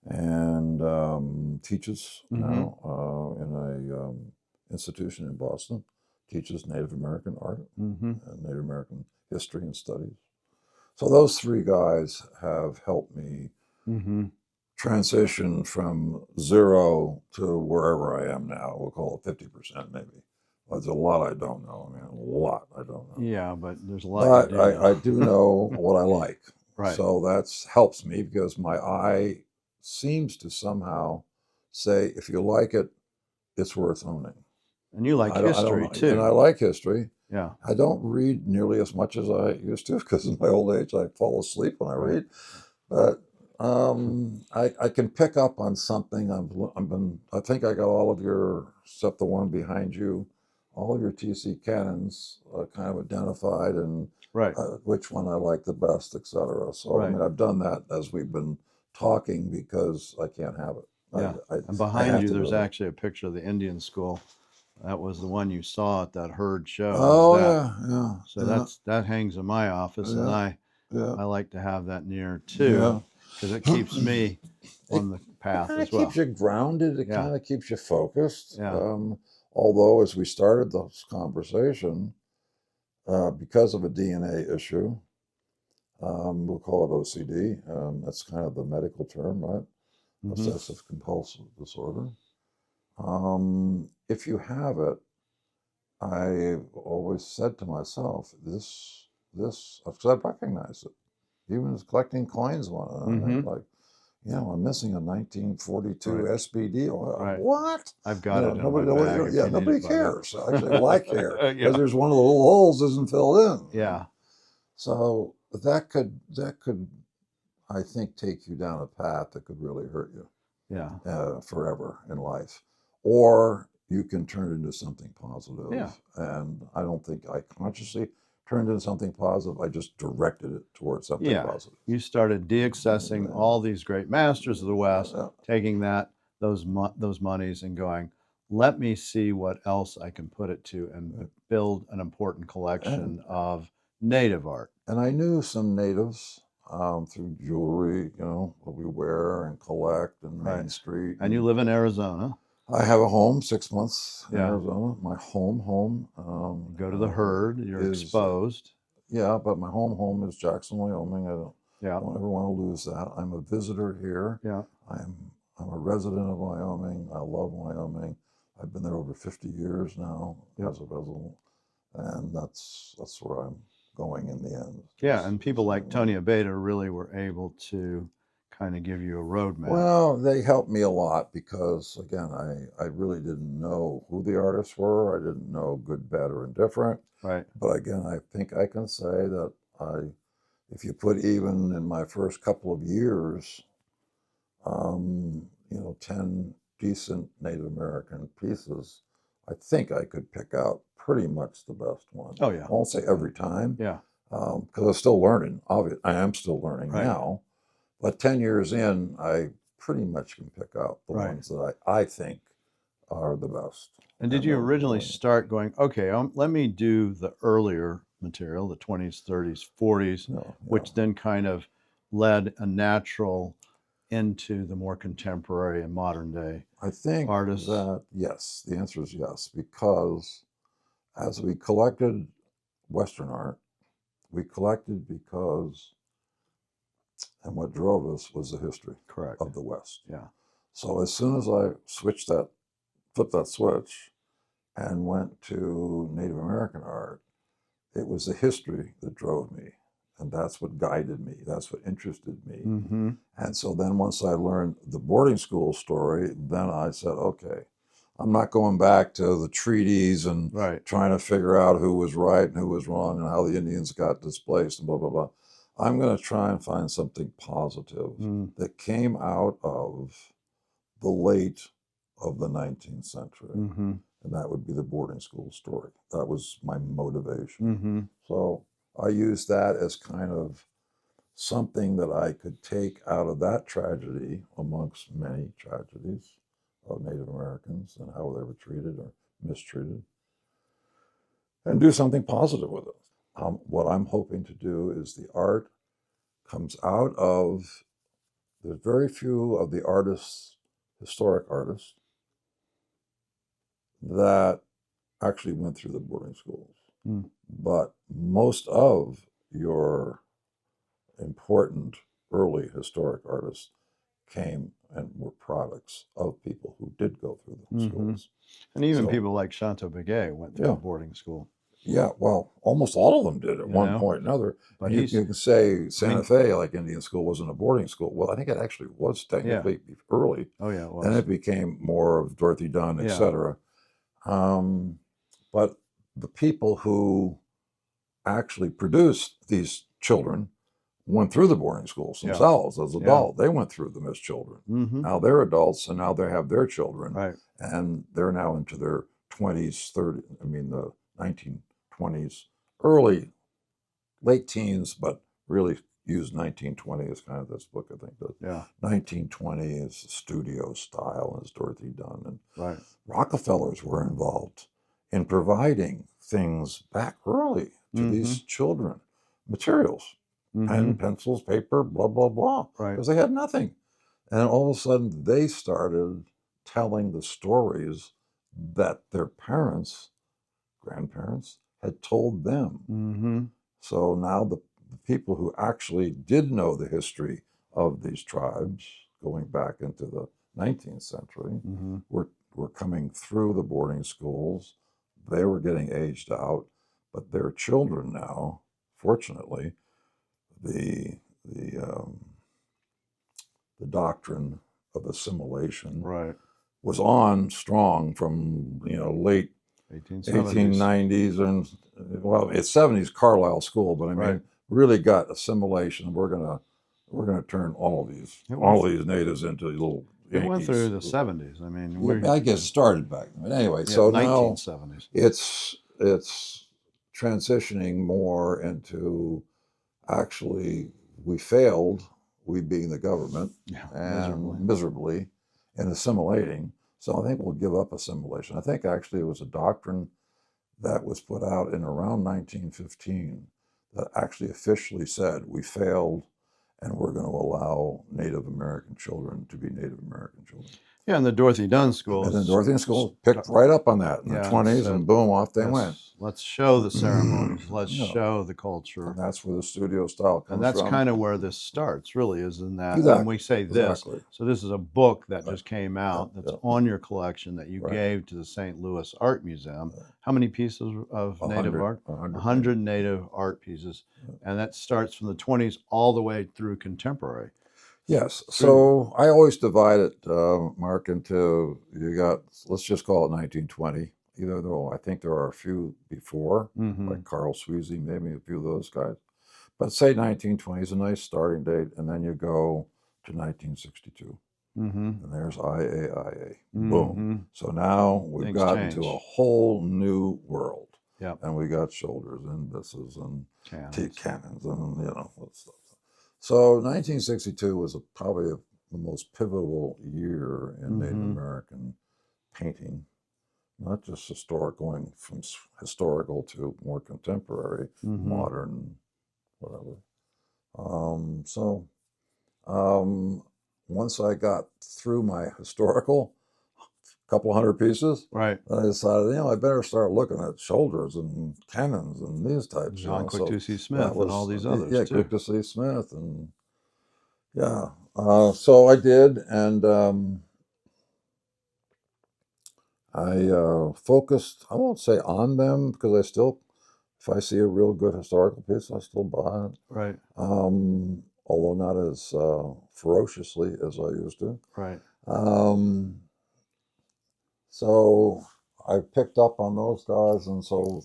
and teaches now in a institution in Boston, teaches Native American art and Native American history and studies. So those three guys have helped me transition from zero to wherever I am now. We'll call it 50% maybe. There's a lot I don't know. I mean, a lot I don't know. Yeah, but there's a lot. But I do know what I like. Right. So that helps me because my eye seems to somehow say, if you like it, it's worth owning. And you like history too. And I like history. Yeah. I don't read nearly as much as I used to because in my old age I fall asleep when I read. But I can pick up on something. I think I got all of your, except the one behind you, all of your TC canons kind of identified and which one I like the best, etc. So I mean, I've done that as we've been talking because I can't have it. Yeah. And behind you, there's actually a picture of the Indian school. That was the one you saw at that Heard show. Oh yeah. So that hangs in my office, and I like to have that near too. Because it keeps me on the path as well. It keeps you grounded. It kind of keeps you focused. Although, as we started this conversation, because of a DNA issue, we'll call it OCD. That's kind of the medical term, right? Obsessive compulsive disorder. If you have it, I've always said to myself, this, because I recognize it. Even as collecting coins, like, I'm missing a 1942 SBD. What? I've got it. Nobody cares. Actually, well, I care because there's one of the little holes isn't filled in. Yeah. So that could, I think, take you down a path that could really hurt you. Yeah. Forever in life, or you can turn it into something positive. Yeah. And I don't think I consciously turned into something positive. I just directed it towards something positive. You started de-accessing all these great masters of the West, taking those monies and going, let me see what else I can put it to and build an important collection And, of native art. and I knew some natives through jewelry, you know, what we wear and collect and Main Right. Street. And you live in Arizona. I have a home, 6 months in Yeah. Arizona. My home. You go to the herd, you're exposed. Yeah, but my home is Jackson, Wyoming. I Yeah. don't ever want to lose that. I'm a visitor here. Yeah. I'm a resident of Wyoming. I love Wyoming. I've been there over 50 years now as a resident, and that's where I'm going in the end. Yeah, and people like Tony Abeta really were able to kind of give you a roadmap. Well, they helped me a lot because, again, I really didn't know who the artists were. I didn't know good, bad, or indifferent. Right. But again, I think I can say that if you put even in my first couple of years, 10 decent Native American pieces, I think I could pick out pretty much the best one. Oh, yeah. I won't say every time. Yeah. Because I'm still learning. Obviously, I am still learning Right. now. But 10 years in, I pretty much can pick out the Right. ones that I think are the best. And did you originally start going, okay, let me do the earlier material, the 20s, 30s, 40s, which then kind of led a natural into the more contemporary and modern day I think artists? that, yes, the answer is yes, because as we collected Western art, we collected because, and what drove us was the history of the West. Yeah. So as soon as I flipped that switch and went to Native American art, it was the history that drove me. And that's what guided me. That's what interested me. Mm-hmm. And so then once I learned the boarding school story, then I said, okay, I'm not going back to the treaties and trying to figure out who was right and who was wrong and how the Indians got displaced and blah, blah, blah. I'm going to try and find something positive that came out of the late of the 19th century. Mm-hmm. And that would be the boarding school story. That was my motivation. Mm-hmm. So I used that as kind of something that I could take out of that tragedy, amongst many tragedies of Native Americans and how they were treated or mistreated, and do something positive with it. What I'm hoping to do is the art comes out of, there's very few of the artists, historic artists, that actually went through the boarding schools. But most of your important early historic artists came and were products of people who did go through the schools. And even people like Shanto Begay went through boarding school. Yeah, well, almost all of them did at one point or another. But you can say Santa Fe, like Indian school, wasn't a boarding school. Well, I think it actually was technically early. Oh, yeah, it was. And it became more of Dorothy Dunn, et cetera. But the people who actually produced these children went through the boarding schools themselves as adults. They went through them as children. Now they're adults, and now they have their children. And they're now into their 20s, 30s, the 1920s, late teens, but really used 1920 as kind of this book, I think. 1920 is studio style, as Dorothy Dunn. And Rockefellers were involved in providing things back early to these children, materials, pen, pencils, paper, blah, blah, blah, because they had nothing. And all of a sudden, they started telling the stories that their parents, grandparents, had told them. So now the people who actually did know the history of these tribes, going back into the 19th century, were coming through the boarding schools. They were getting aged out, but their children now, fortunately, the doctrine of assimilation was on strong from late 1890s and it's 70s Carlisle School, but really got assimilation. We're gonna turn all these natives into little Yankees. It went through the 70s. I guess it started back then. But anyway, so 1970s. Now it's transitioning more into, actually, we failed, we being the government, and miserably in assimilating. So I think we'll give up assimilation. I think actually it was a doctrine that was put out in around 1915 that actually officially said we failed and we're going to allow Native American children to be Native American children. Yeah, and the Dorothy Dunn School. And then Dorothy School picked right up on that in the 20s, and boom, off they went. Let's show the ceremonies. Let's Yeah. show the culture. And that's where the studio style comes And that's from. kind of where this starts, really, is in that. Exactly. When we say this, Exactly. so this is a book that Right. just came out Yeah. that's Yeah. on your collection that you Right. gave to the St. Louis Art Museum. Right. How many pieces of native 100, art? 100. 100 native art pieces. Yeah. And that starts from the 20s all the way through contemporary. Yes. So I always divide it, Mark, into you got, let's just call it 1920, even though I think there are a few before, like Carl Sweezy, maybe a few of those guys. But say 1920 is a nice starting date, and then you go to 1962. And there's IAIA. Boom. So now we've Things gotten change. to a whole new world. Yep. And we got shoulders and bisses and Cannons. cannons and, stuff. So 1962 was probably the most pivotal year in Native American painting, not just going from historical to more contemporary, modern, whatever. Once I got through my historical, couple hundred pieces, Right. I decided, I better start looking at shoulders and cannons and these types. John Quick to see Smith and all these others, Yeah, too. Quick to see Smith. And yeah. So I did. And I focused, I won't say on them, because I still, if I see a real good historical piece, I still buy it. Right. Although not as ferociously as I used to. Right. So I picked up on those guys, and so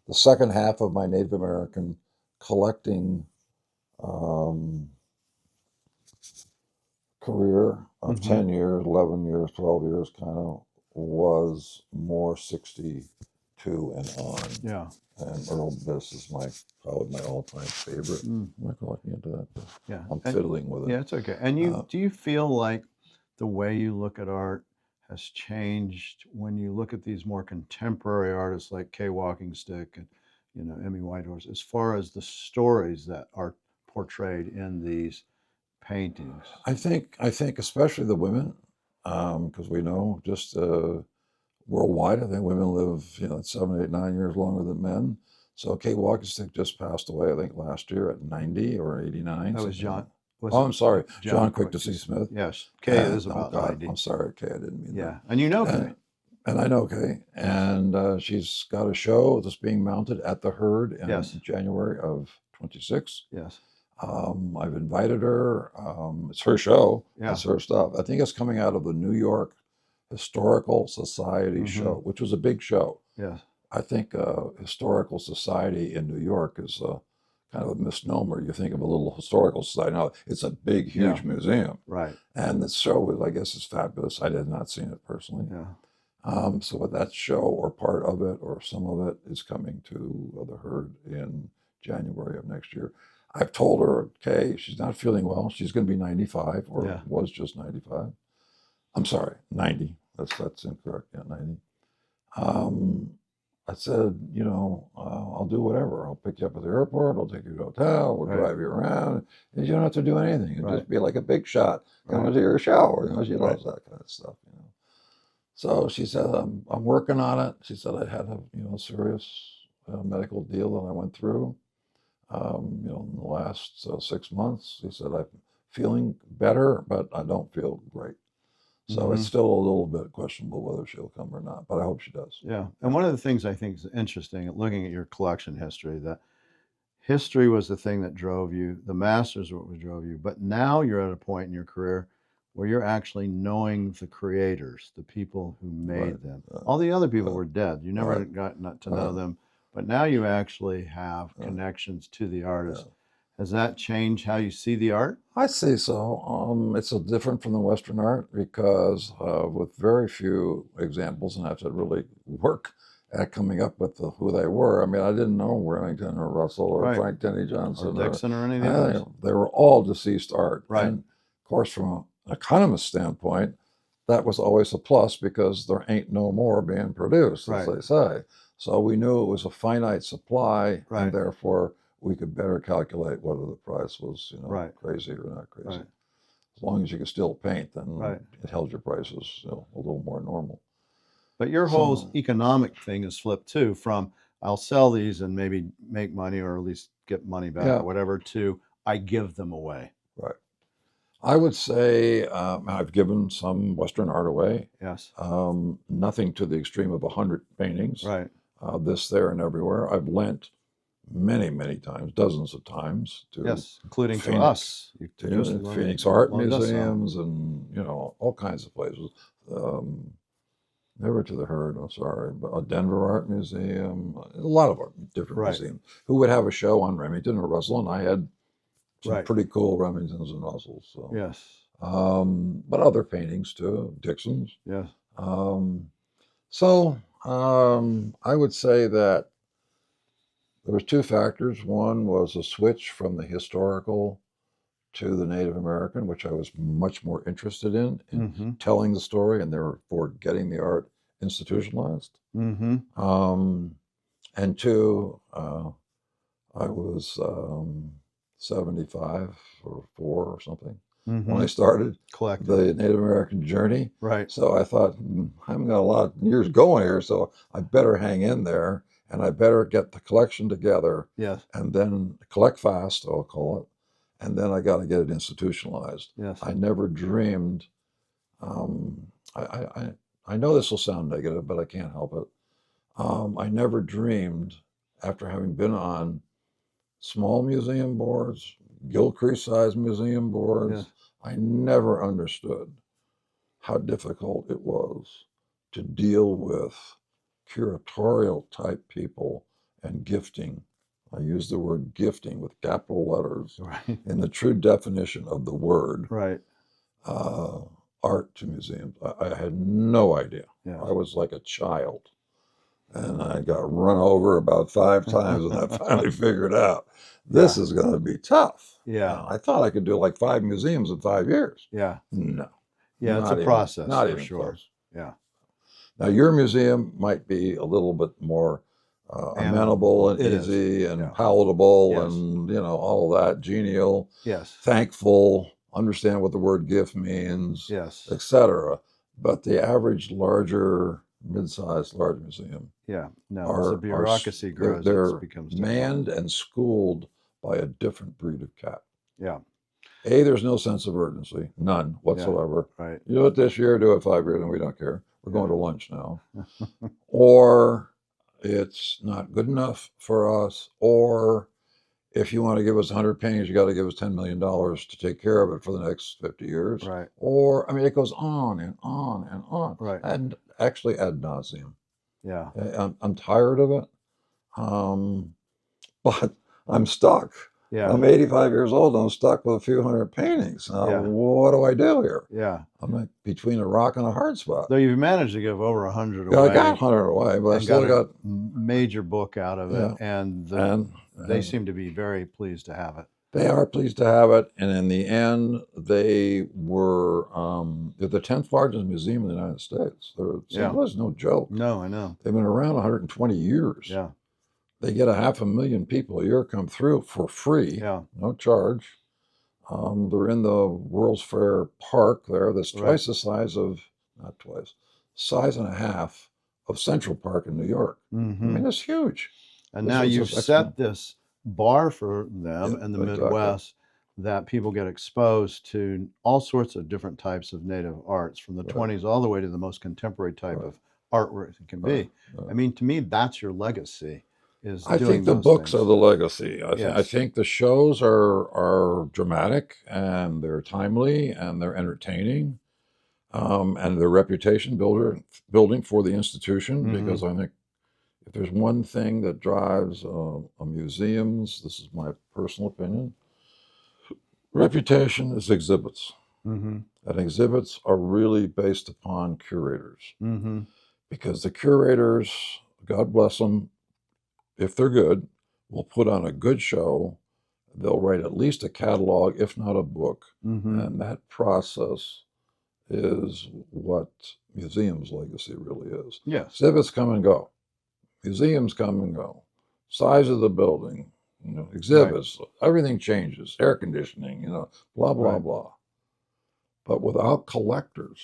the second half of my Native American collecting career of 10 years, 11 years, 12 years kind of was more 62 and on. Yeah. And Earl Biss is probably my all-time favorite. I'm not collecting into that, but Yeah. I'm fiddling with it. Yeah, it's okay. And do you feel like the way you look at art has changed when you look at these more contemporary artists like Kay Walking Stick and Emmy Whitehorse, as far as the stories that are portrayed in these paintings? I think especially the women, because we know just worldwide, I think women live 7, 8, 9 years longer than men. So Kay Walking Stick just passed away, I think, last year at 90 or 89. That was John. I'm sorry, John Quick to see Smith. Yes, Kay is about 90. I'm sorry, Kay, I didn't mean that. Yeah, and you know Kay. And I know Kay, and she's got a show that's being mounted at the Herd in January of 26. Yes. I've invited her. It's her show. Yeah. It's her stuff. I think it's coming out of the New York Historical Society show, which was a big show. Yes. I think Historical Society in New York is kind of a misnomer. You think of a little historical society. No, it's a big, huge museum. Right. And the show, I guess, is fabulous. I had not seen it personally. Yeah. So that show or part of it or some of it is coming to the Herd in January of next year. I've told her, Kay, she's not feeling well. She's going to be 95 or was just 95. I'm sorry, 90. That's incorrect. Yeah, 90. I said, I'll do whatever. I'll pick you up at the airport. I'll take you to a hotel. We'll drive you around. And you don't have to do anything. It'll just be like a big shot coming to your shower. She loves that kind of stuff. So she said, I'm working on it. She said I had a serious medical deal that I went through. In the last 6 months, she said I'm feeling better, but I don't feel great. So it's still a little bit questionable whether she'll come or not, but I hope she does. Yeah. And one of the things I think is interesting, looking at your collection history, that history was the thing that drove you, the masters were what drove you, but now you're at a point in your career where you're actually knowing the creators, the people who made them. All the other people were dead. You never got to know them, but now you actually have connections to the artists. Has that changed how you see the art? I say so. It's different from the Western art because with very few examples, and I have to really work at coming up with who they were. I mean, I didn't know Remington or Russell or Frank Denny Johnson or Dixon or any of the others. They were all deceased art. Right. And of course, from an economist standpoint, that was always a plus because there ain't no more being produced, as Right. they say. So we knew it was a finite supply, Right. and therefore we could better calculate whether the price was, Right. crazy or not crazy. Right. As long as you could still paint, then Right. it held your prices, a little more normal. But your whole So, economic thing is flipped too, from I'll sell these and maybe make money or at least get money back yeah, or whatever, to I give them away. right. I would say I've given some Western art away. Yes. Nothing to the extreme of 100 paintings, Right. this, there, and everywhere. I've lent many, many times, dozens of times, to Yes, including to Phoenix, us. You just Phoenix art loaned us some. museums, and all kinds of places. Never to the Herd, I'm sorry, but a Denver Art Museum, a lot of different Right. museums who would have a show on Remington or Russell, and I had some Right. pretty cool Remingtons and Russells. So. Yes. But other paintings too, Dixon's. Yes. I would say that there was two factors. One was a switch from the historical to the Native American, which I was much more interested in Mm-hmm. telling the story and therefore getting the art institutionalized. Mm-hmm. And two, I was 75 or 4 or something Mm-hmm. when I started Collected. the Native American journey. Right. So I thought, I haven't got a lot of years going here, so I better hang in there and I better get the collection together Yes. and then collect fast, I'll call it, and then I got to get it institutionalized. Yes. I never dreamed, I know this will sound negative, but I can't help it. I never dreamed, after having been on small museum boards, Gilcrease-sized museum boards, Yes. I never understood how difficult it was to deal with curatorial type people and gifting. I use the word gifting with capital letters Right. in the true definition of the word, Right. art to museums. I had no idea. Yes. I was like a child. And I got run over about 5 times, and I finally figured out this is going to be tough. Yeah. I thought I could do like 5 museums in 5 years. Yeah. No. Yeah. It's a process. Not for even sure. close. Yeah. Now, your museum might be a little bit more amenable and It is. easy and Yeah. palatable Yes. and, all that, genial, Yes. thankful, understand what the word gift means, Yes. etc. But the average mid-sized large museum, Yeah. No. As the bureaucracy grows, they're it becomes manned and schooled by a different breed of cat. Yeah. There's no sense of urgency, none whatsoever. Right. You do it this year, do it 5 years, and we don't care. We're going to lunch now. Or it's not good enough for us, or if you want to give us 100 paintings, you got to give us $10 million to take care of it for the next 50 years. Right. Or, it goes on and on and on. Right. And actually ad nauseum. Yeah. I'm tired of it. But I'm stuck. Yeah. I'm 85 years old and I'm stuck with a few hundred paintings. Now, Yeah. what do I do here? Yeah. I'm like between a rock and a hard spot. Though you've managed to give over 100 Yeah, away. I got 100 away, but I and still got a major book out of it, Yeah. and they and seem to be very pleased to have it. they are pleased to have it. And in the end, they were they're the 10th largest museum in the United States. Yeah. It was no joke. No, I know. They've been around 120 years. Yeah. They get 500,000 people a year come through for free, Yeah. no charge. They're in the World's Fair Park there. That's twice the size of, not twice, size and a half of Central Park in New York. Mm-hmm. It's huge. And This now is you've just set this bar for them in the exactly. Midwest that people get exposed to all sorts of different types of native arts, from the 20s all the way to the most contemporary type of artwork it can be. To me, that's your legacy. I think the books are the legacy. I think the shows are dramatic and they're timely and they're entertaining, and they're reputation building for the institution. Mm-hmm. Because I think if there's one thing that drives a museum's, this is my personal opinion, reputation is exhibits. Mm-hmm. And exhibits are really based upon curators. Mm-hmm. Because the curators, God bless them, if they're good, will put on a good show. They'll write at least a catalog, if not a book. Mm-hmm. And that process is what museums' legacy really is. Yes. Exhibits come and go. Museums come and go. Size of the building, exhibits, everything changes. Air conditioning, blah, blah, Right. blah. But without collectors,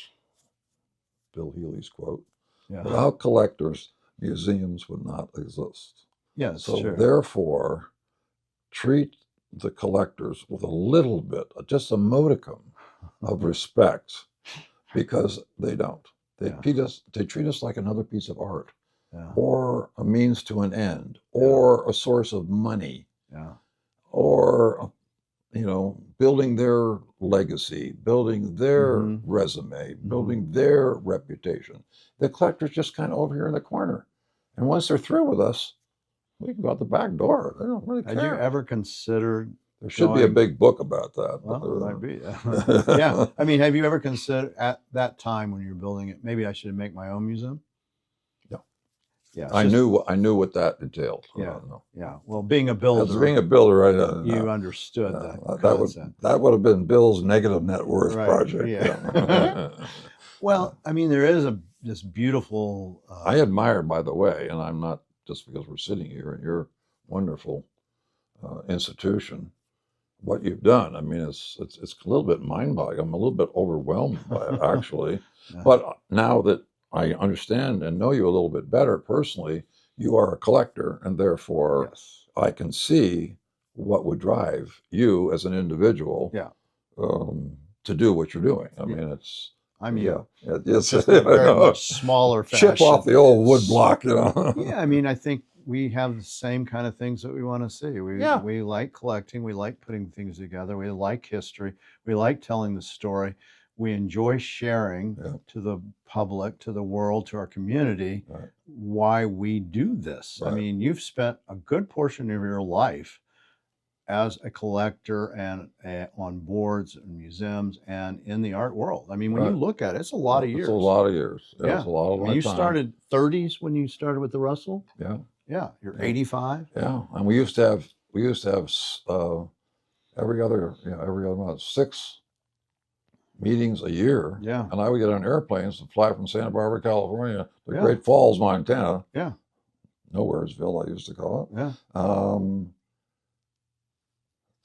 Bill Healey's quote, Yeah. without collectors, museums would not exist. Yes. So Sure. therefore, treat the collectors with a little bit, just a modicum of respect, because they don't. They treat us like another piece of art, or a means to an end, or a source of money, or building their legacy, building their resume, building their reputation. The collector's just kind of over here in the corner, and once they're through with us, we can go out the back door. They don't really care. Had you ever considered? There should be a big book about that. Well, it might be. Yeah. I mean, have you ever considered at that time when you're building it, maybe I should make my own museum? Yeah. Yeah. I knew what that entailed. Yeah. Yeah. Well, being a builder, you understood that. That would have been Bill's negative net worth project. Yeah. Well, I mean, there is this beautiful. I admire, by the way, and I'm not just because we're sitting here in your wonderful institution, what you've done. I mean, it's a little bit mind-boggling. I'm a little bit overwhelmed by it, actually. But now that I understand and know you a little bit better personally, you are a collector, and therefore I can see what would drive you as an individual to do what you're doing. I mean, it's just a very much smaller fashion. Chip off the old wood block, Yeah, I mean, I think we have the same kind of things that we want to see. We like collecting. We like putting things together. We like history. We like telling the story. We enjoy sharing to the public, to the world, to our community, why we do this. I mean, you've spent a good portion of your life as a collector and on boards and museums and in the art world. I mean, when you look at it, it's a lot of years. It's a lot of years. Yeah. It's a lot of my time. You started 30s when you started with the Russell? Yeah. Yeah. You're 85? Yeah. And we used to have every other month, 6 meetings a year. Yeah. And I would get on airplanes to fly from Santa Barbara, California to Great Falls, Montana. Yeah. Nowheresville, I used to call it. Yeah.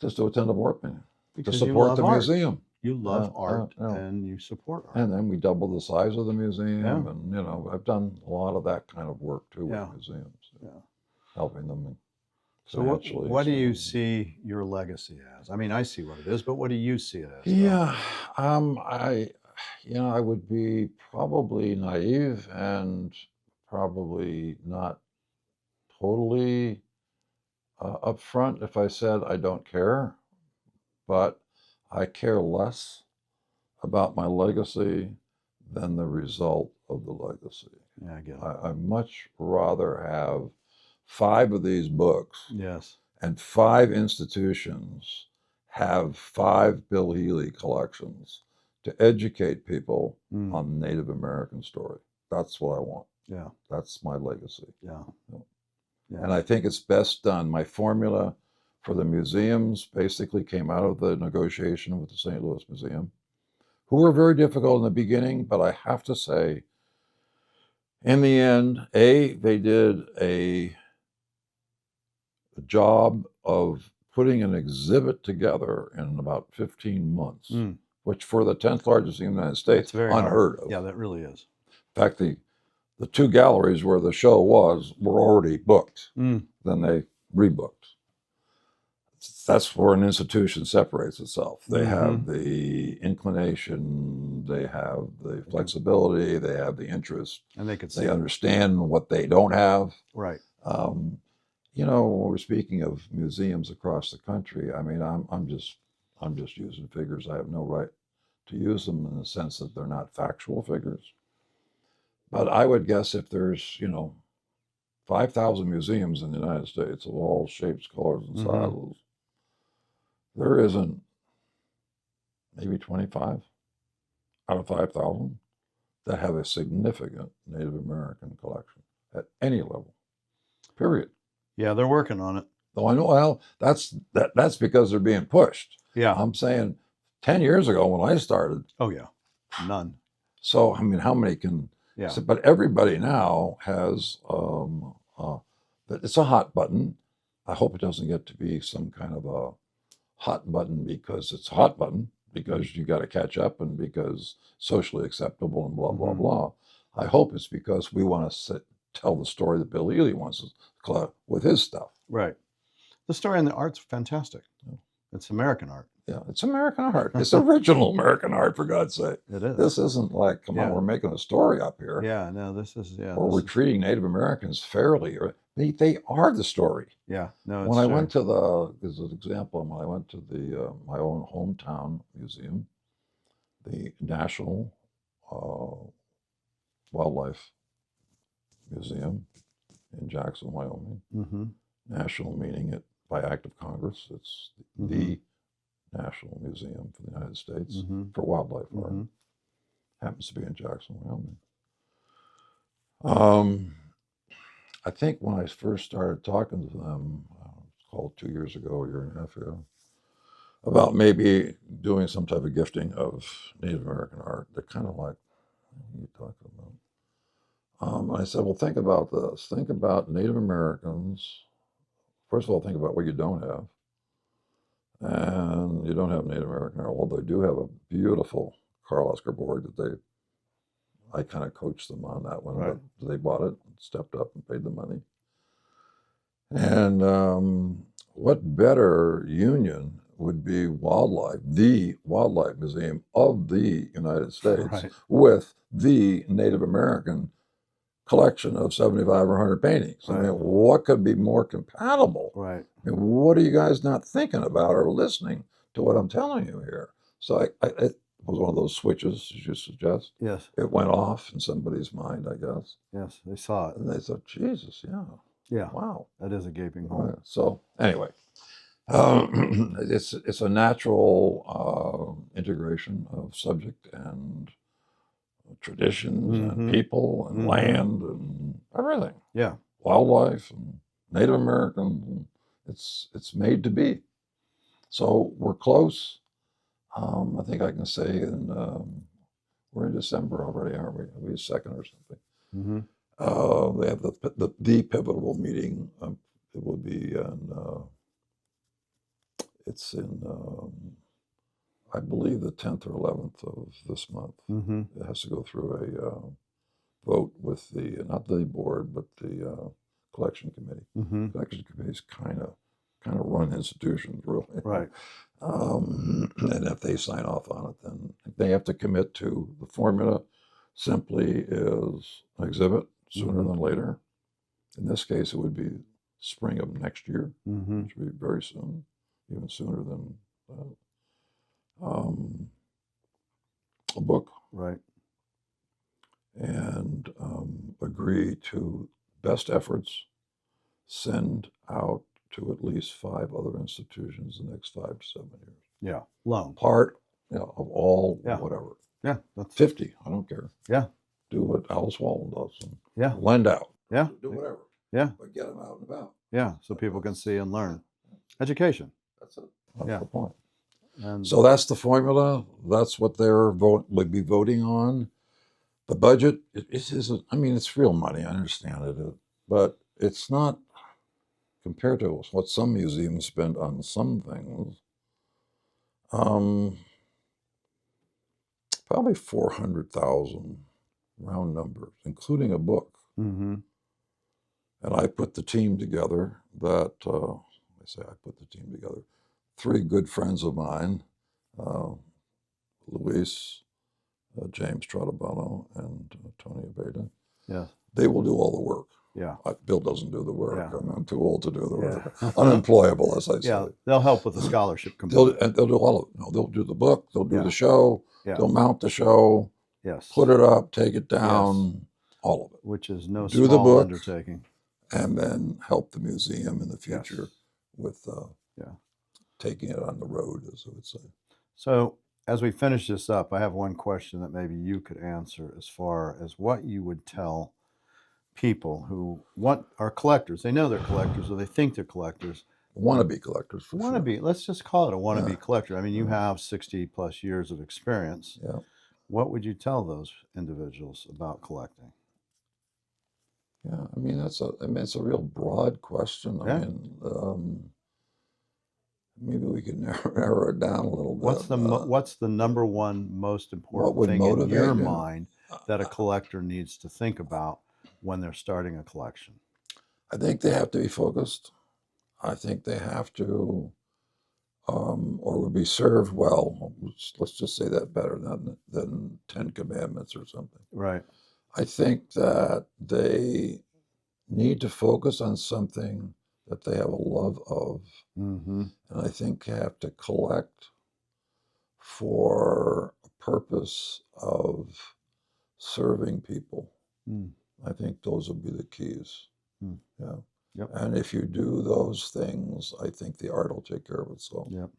Just to attend a board meeting. Because to support the museum. You love art and you support art. And then we doubled the size of the museum. And, I've done a lot of that kind of work too with museums. Helping them. So what do you see your legacy as? I mean, I see what it is, but what do you see it as? Yeah. I would be probably naive and probably not totally upfront if I said I don't care, but I care less about my legacy than the result of the legacy. Yeah, I get it. I'd much rather have 5 of these books and 5 institutions have 5 Bill Healey collections to educate people on the Native American story. That's what I want. Yeah. That's my legacy. Yeah. And I think it's best done. My formula for the museums basically came out of the negotiation with the St. Louis Museum, who were very difficult in the beginning, but I have to say, in the end, they did a job of putting an exhibit together in about 15 months, which for the 10th largest in the United States, unheard of. Yeah, that really is. In fact, the 2 galleries where the show was were already booked. Then they rebooked. That's where an institution separates itself. They have the inclination, they have the flexibility, they have the interest, and they understand what they don't have. Right. When we're speaking of museums across the country, I mean, I'm just using figures. I have no right to use them in the sense that they're not factual figures. But I would guess if there's, 5,000 museums in the United States of all shapes, colors, and sizes, there isn't maybe 25 out of 5,000 that have a significant Native American collection at any level, period. Yeah, they're working on it. Though I know, well, that's because they're being pushed. Yeah. I'm saying 10 years ago when I started, None. So, I mean, how many can? Yeah. So, but everybody now has. It's a hot button. I hope it doesn't get to be some kind of a hot button because it's a hot button because you got to catch up and because socially acceptable and blah blah blah. I hope it's because we want to tell the story that Bill Healey wants to with his stuff. Right. The story and the art's fantastic. Yeah. It's American art. Yeah, it's American art. It's original American art, for God's sake. It is. This isn't like, come on, we're making a story up here. Yeah, no, this is, Or we're treating Native Americans fairly. They are the story. Yeah, no, When I went to as an example, when I went to my own hometown museum, the National Wildlife Museum in Jackson, Wyoming. National meaning it by act of Congress. It's the National Museum for the United States for wildlife art. Happens to be in Jackson, Wyoming. I think when I first started talking to them, it's called 2 years ago, a year and a half ago, about maybe doing some type of gifting of Native American art. They're kind of like, what are you talking about? I said, well, think about this. Think about Native Americans. First of all, think about what you don't have. And you don't have Native American art, although they do have a beautiful Carl Oscar board that I kind of coached them on that one, but they bought it, stepped up and paid the money. And what better union would be wildlife, the Wildlife Museum of the United States, with the Native American collection of 75 or 100 paintings. I mean, what could be more compatible? Right. I mean, what are you guys not thinking about or listening to what I'm telling you here? So it was one of those switches, as you suggest. Yes. It went off in somebody's mind, I guess. Yes, they saw it. And they thought, Jesus, yeah. Yeah. Wow. That is a gaping hole. So anyway, it's a natural integration of subject and traditions and people and land and everything. Yeah. Wildlife and Native Americans. It's made to be. So we're close. I think I can say we're in December already, aren't we? Are we 2nd or something? They have the pivotal meeting. It will be it's in I believe the 10th or 11th of this month. It has to go through a vote with not the board, but the collection committee. Collection committees kind of run institutions, really. Right. And if they sign off on it, then they have to commit to the formula. Simply is an exhibit sooner than later. In this case, it would be spring of next year, which would be very soon, even sooner than a book. Right. And agree to best efforts, send out to at least 5 other institutions in the next 5 to 7 years. Yeah. Loan. Part of all whatever. Yeah. That's 50, I don't care. Yeah. Do what Alice Walton does. Yeah. Lend out. Yeah. Do whatever. Yeah. But get them out and about. Yeah. So people can see and learn. Education. That's it. That's the point. And so that's the formula. That's what would be voting on. The budget, it isn't, I mean, it's real money. I understand it. But it's not, compared to what some museums spend on some things, probably 400,000 round numbers, including a book. And I put the team together that, I put the team together. 3 good friends of mine, Luis, James Trottabano, and Tony Abeda. Yeah. They will do all the work. Yeah. Bill doesn't do the work. Yeah. I'm too old to do the work. Unemployable, as I say. Yeah, they'll help with the scholarship component. They'll do all of it. No, they'll do the book. They'll do the show. Yeah. They'll mount the show. Yes. Put it up. Take it down. All of it. Which is no do small the book, undertaking. And then help the museum in the future with taking it on the road, as I would say. So as we finish this up, I have one question that maybe you could answer as far as what you would tell people who are collectors. They know they're collectors or they think they're collectors. Wannabe collectors, for sure. Let's just call it a wannabe collector. I mean, you have 60 plus years of experience. Yeah. What would you tell those individuals about collecting? Yeah, I mean it's a real broad question. I Yeah. mean, maybe we can narrow it down a little What's bit. what's the number one most What important would thing in your motivate you? mind that a collector needs to think about when they're starting a collection? I think they have to be focused. I think they have to, or would be served well. Let's just say that better than Ten Commandments or something. Right. I think that they need to focus on something that they have a love of, Mm-hmm. and I think have to collect for a purpose of serving people. Mm. I think those would be the keys. Mm. Yeah. Yep. And if you do those things, I think the art will take care of itself. Yep.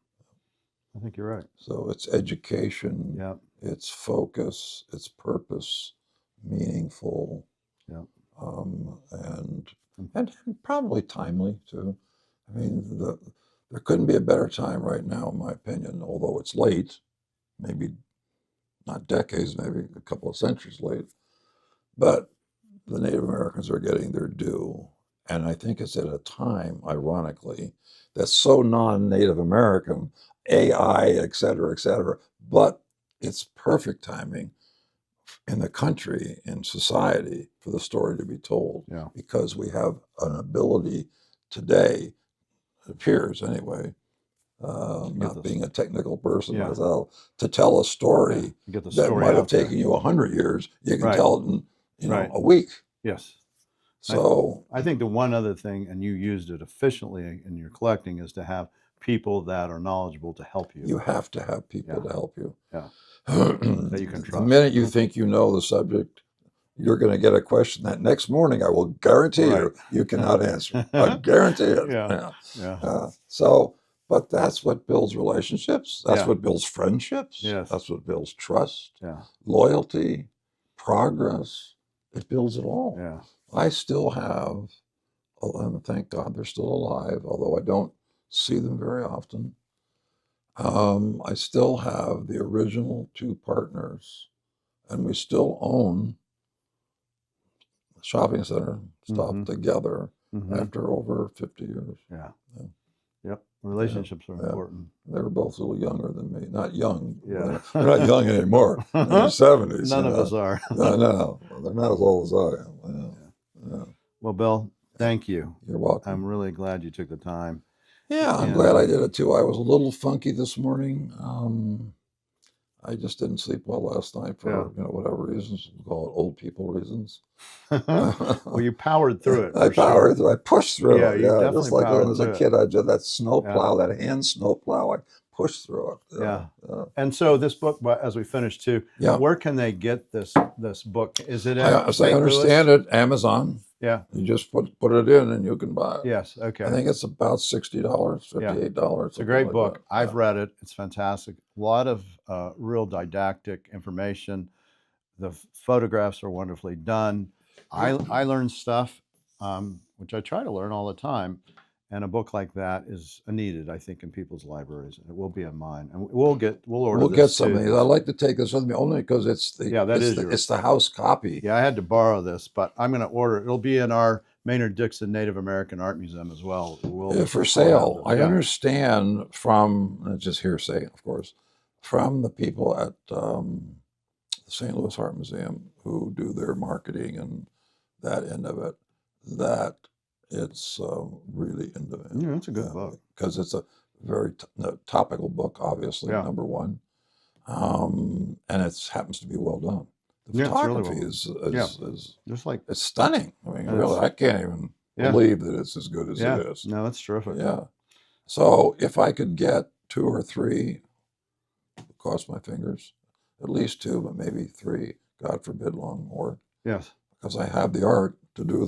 I think you're right. So it's education, Yep. it's focus, it's purpose, meaningful, Yep. and probably timely too. I mean, there couldn't be a better time right now, in my opinion, although it's late, maybe not decades, maybe a couple of centuries late. But the Native Americans are getting their due. And I think it's at a time, ironically, that's so non-Native American, AI, et cetera, but it's perfect timing in the country, in society, for the story to be told. Yeah. Because we have an ability today, it appears anyway, not being a technical person Yeah. myself, to tell a story You get the that story might have out there. taken you 100 years. You can Right. tell it in Right. a week. Yes. So I think the one other thing, and you used it efficiently in your collecting, is to have people that are knowledgeable to help you. you have to have people Yeah. to help you. Yeah. That you can The trust. minute you think you know the subject, you're going to get a question that next morning I will guarantee Right. you cannot answer. I guarantee it. Yeah. Yeah. But that's what builds relationships. That's Yeah. what builds friendships. Yes. That's what builds trust, Yeah. loyalty, progress. It builds it all. Yeah. I still have, and thank God they're still alive, although I don't see them very often. I still have the original two partners, and we still own the shopping center stuff Mhm. together Mhm. after over 50 years. Yeah. Yeah. Yep. Relationships are Yeah. important. They were both a little younger than me. Not young. Yeah. They're not young anymore. They're in their 70s. None of us are. No, they're not as old as I am. Yeah. Well, Bill, thank you. You're welcome. I'm really glad you took the time. Yeah, I'm And, glad I did it too. I was a little funky this morning. I just didn't sleep well last night for whatever reasons. We'll call it old people reasons. Well, you powered through it. I for sure. powered through. I pushed through Yeah, it. you Yeah, definitely just like when I powered was a through kid, I did that snow plow, that hand snow plow. I pushed through it. Yeah. And so this book, as we finish too, Yeah. where can they get this book? Is it As I understand it, Amazon. Yeah. You just put it in and you can buy it. Yes. Okay. I think it's about $60, $58. It's a great book. I've read it. It's fantastic. A lot of real didactic information. The photographs are wonderfully done. I learned stuff, which I try to learn all the time. And a book like that is needed, I think, in people's libraries. It will be in mine, and we'll order. We'll this get some too. of these. I like to take this with me only because it's the it's the house copy. Yeah, I had to borrow this, but I'm going to order it. It'll be in our Maynard Dixon Native American Art Museum as well. For sale. I understand from just hearsay, of course, from the people at the St. Louis Art Museum who do their marketing and that end of it, that it's really in demand. Yeah, it's a good book. Because it's a very topical book, obviously, number one. And it happens to be well done. The photography is just like, it's stunning. I mean, really, I can't even believe that it's as good as it is. No, that's terrific. Yeah. So if I could get 2 or 3, cross my fingers, at least 2, but maybe 3, God forbid long more. Yes. Because I have the art to do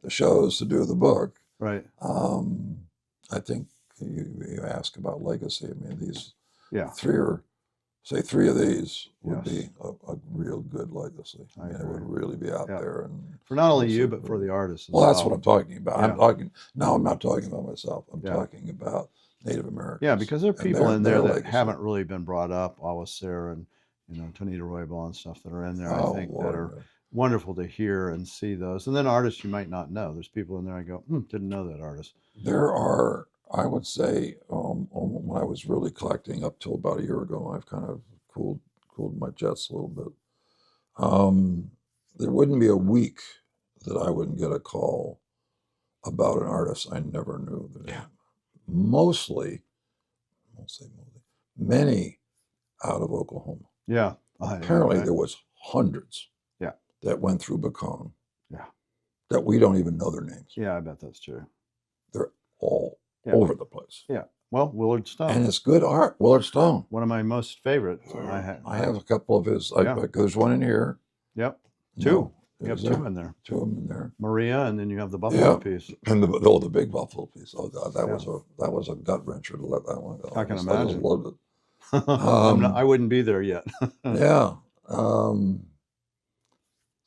the shows, to do the book. Right. I think you ask about legacy. I mean, these 3 of these would be a real good legacy. I mean, it would really be out there. And for not only you, but for the artists. Well, that's what I'm talking about. I'm not talking about myself. I'm talking about Native Americans. Yeah, because there are people in there that haven't really been brought up, Awasera and you know, Tonita Roybal and stuff that are in there. Oh, I think Lord, that are yeah. wonderful to hear and see those. And then artists you might not know. There's people in there I go, didn't know that artist. There are, I would say, when I was really collecting up till about a year ago, I've kind of cooled my jets a little bit. There wouldn't be a week that I wouldn't get a call about an artist I never knew the name. Mostly, I won't say mostly, many out of Oklahoma. Yeah. Apparently there was hundreds Yeah. that went through Bacone. Yeah. That we don't even know their names. Yeah, I bet that's true. They're all over the place. Yeah. Well, Willard Stone. And it's good art. Willard Stone. One of my most favorite. I have a couple of his. Yeah. There's one in here. Yep. No, Two. You have is two there? in there. Two of them in there. Maria, and then you have the buffalo Yeah. piece. And the big buffalo piece. Oh God, that Yeah. was a gut wrencher to let that one go. I can I just imagine. loved it. I wouldn't be there yet. Yeah.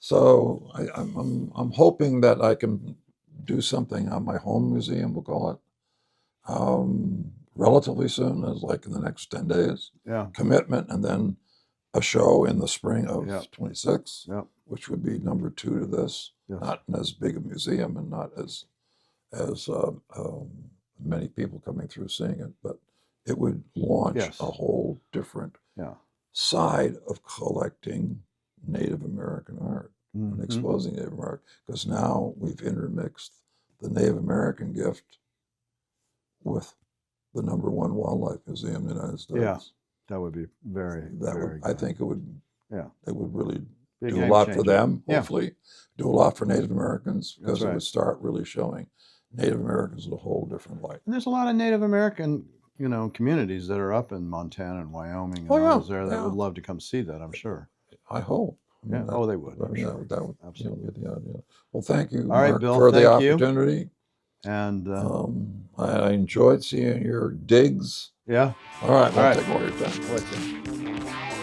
So I'm hoping that I can do something on my home museum, we'll call it, relatively soon, as like in the next 10 days. Yeah. Commitment, and then a show in the spring of Yeah. 26, Yeah. which would be number 2 to this. Yes. Not as big a museum and not as many people coming through seeing it, but it would launch Yes. a whole different Yeah. side of collecting Native American art and Mhm. exposing Native American, because now we've intermixed the Native American gift with the #1 wildlife museum in the United States. Yeah. That would be very, very I good. think it would. Yeah. It would really Be a do a game lot for changer. them. Yeah. Hopefully, do a lot for Native Americans, because That's right. it would start really showing Native Americans in a whole different light. And there's a lot of Native American, you know, communities that are up in Montana and Wyoming and Oh, yeah. others there that Yeah. would love to come see that, I'm sure. I hope. I mean, Yeah. Oh, they would. I'm sure. That would Absolutely. be the idea. Well, thank you, All right, Mark, Bill, for the thank you. opportunity. And I enjoyed seeing your digs. yeah. All right, All we'll right. take more of your time. I'll let you.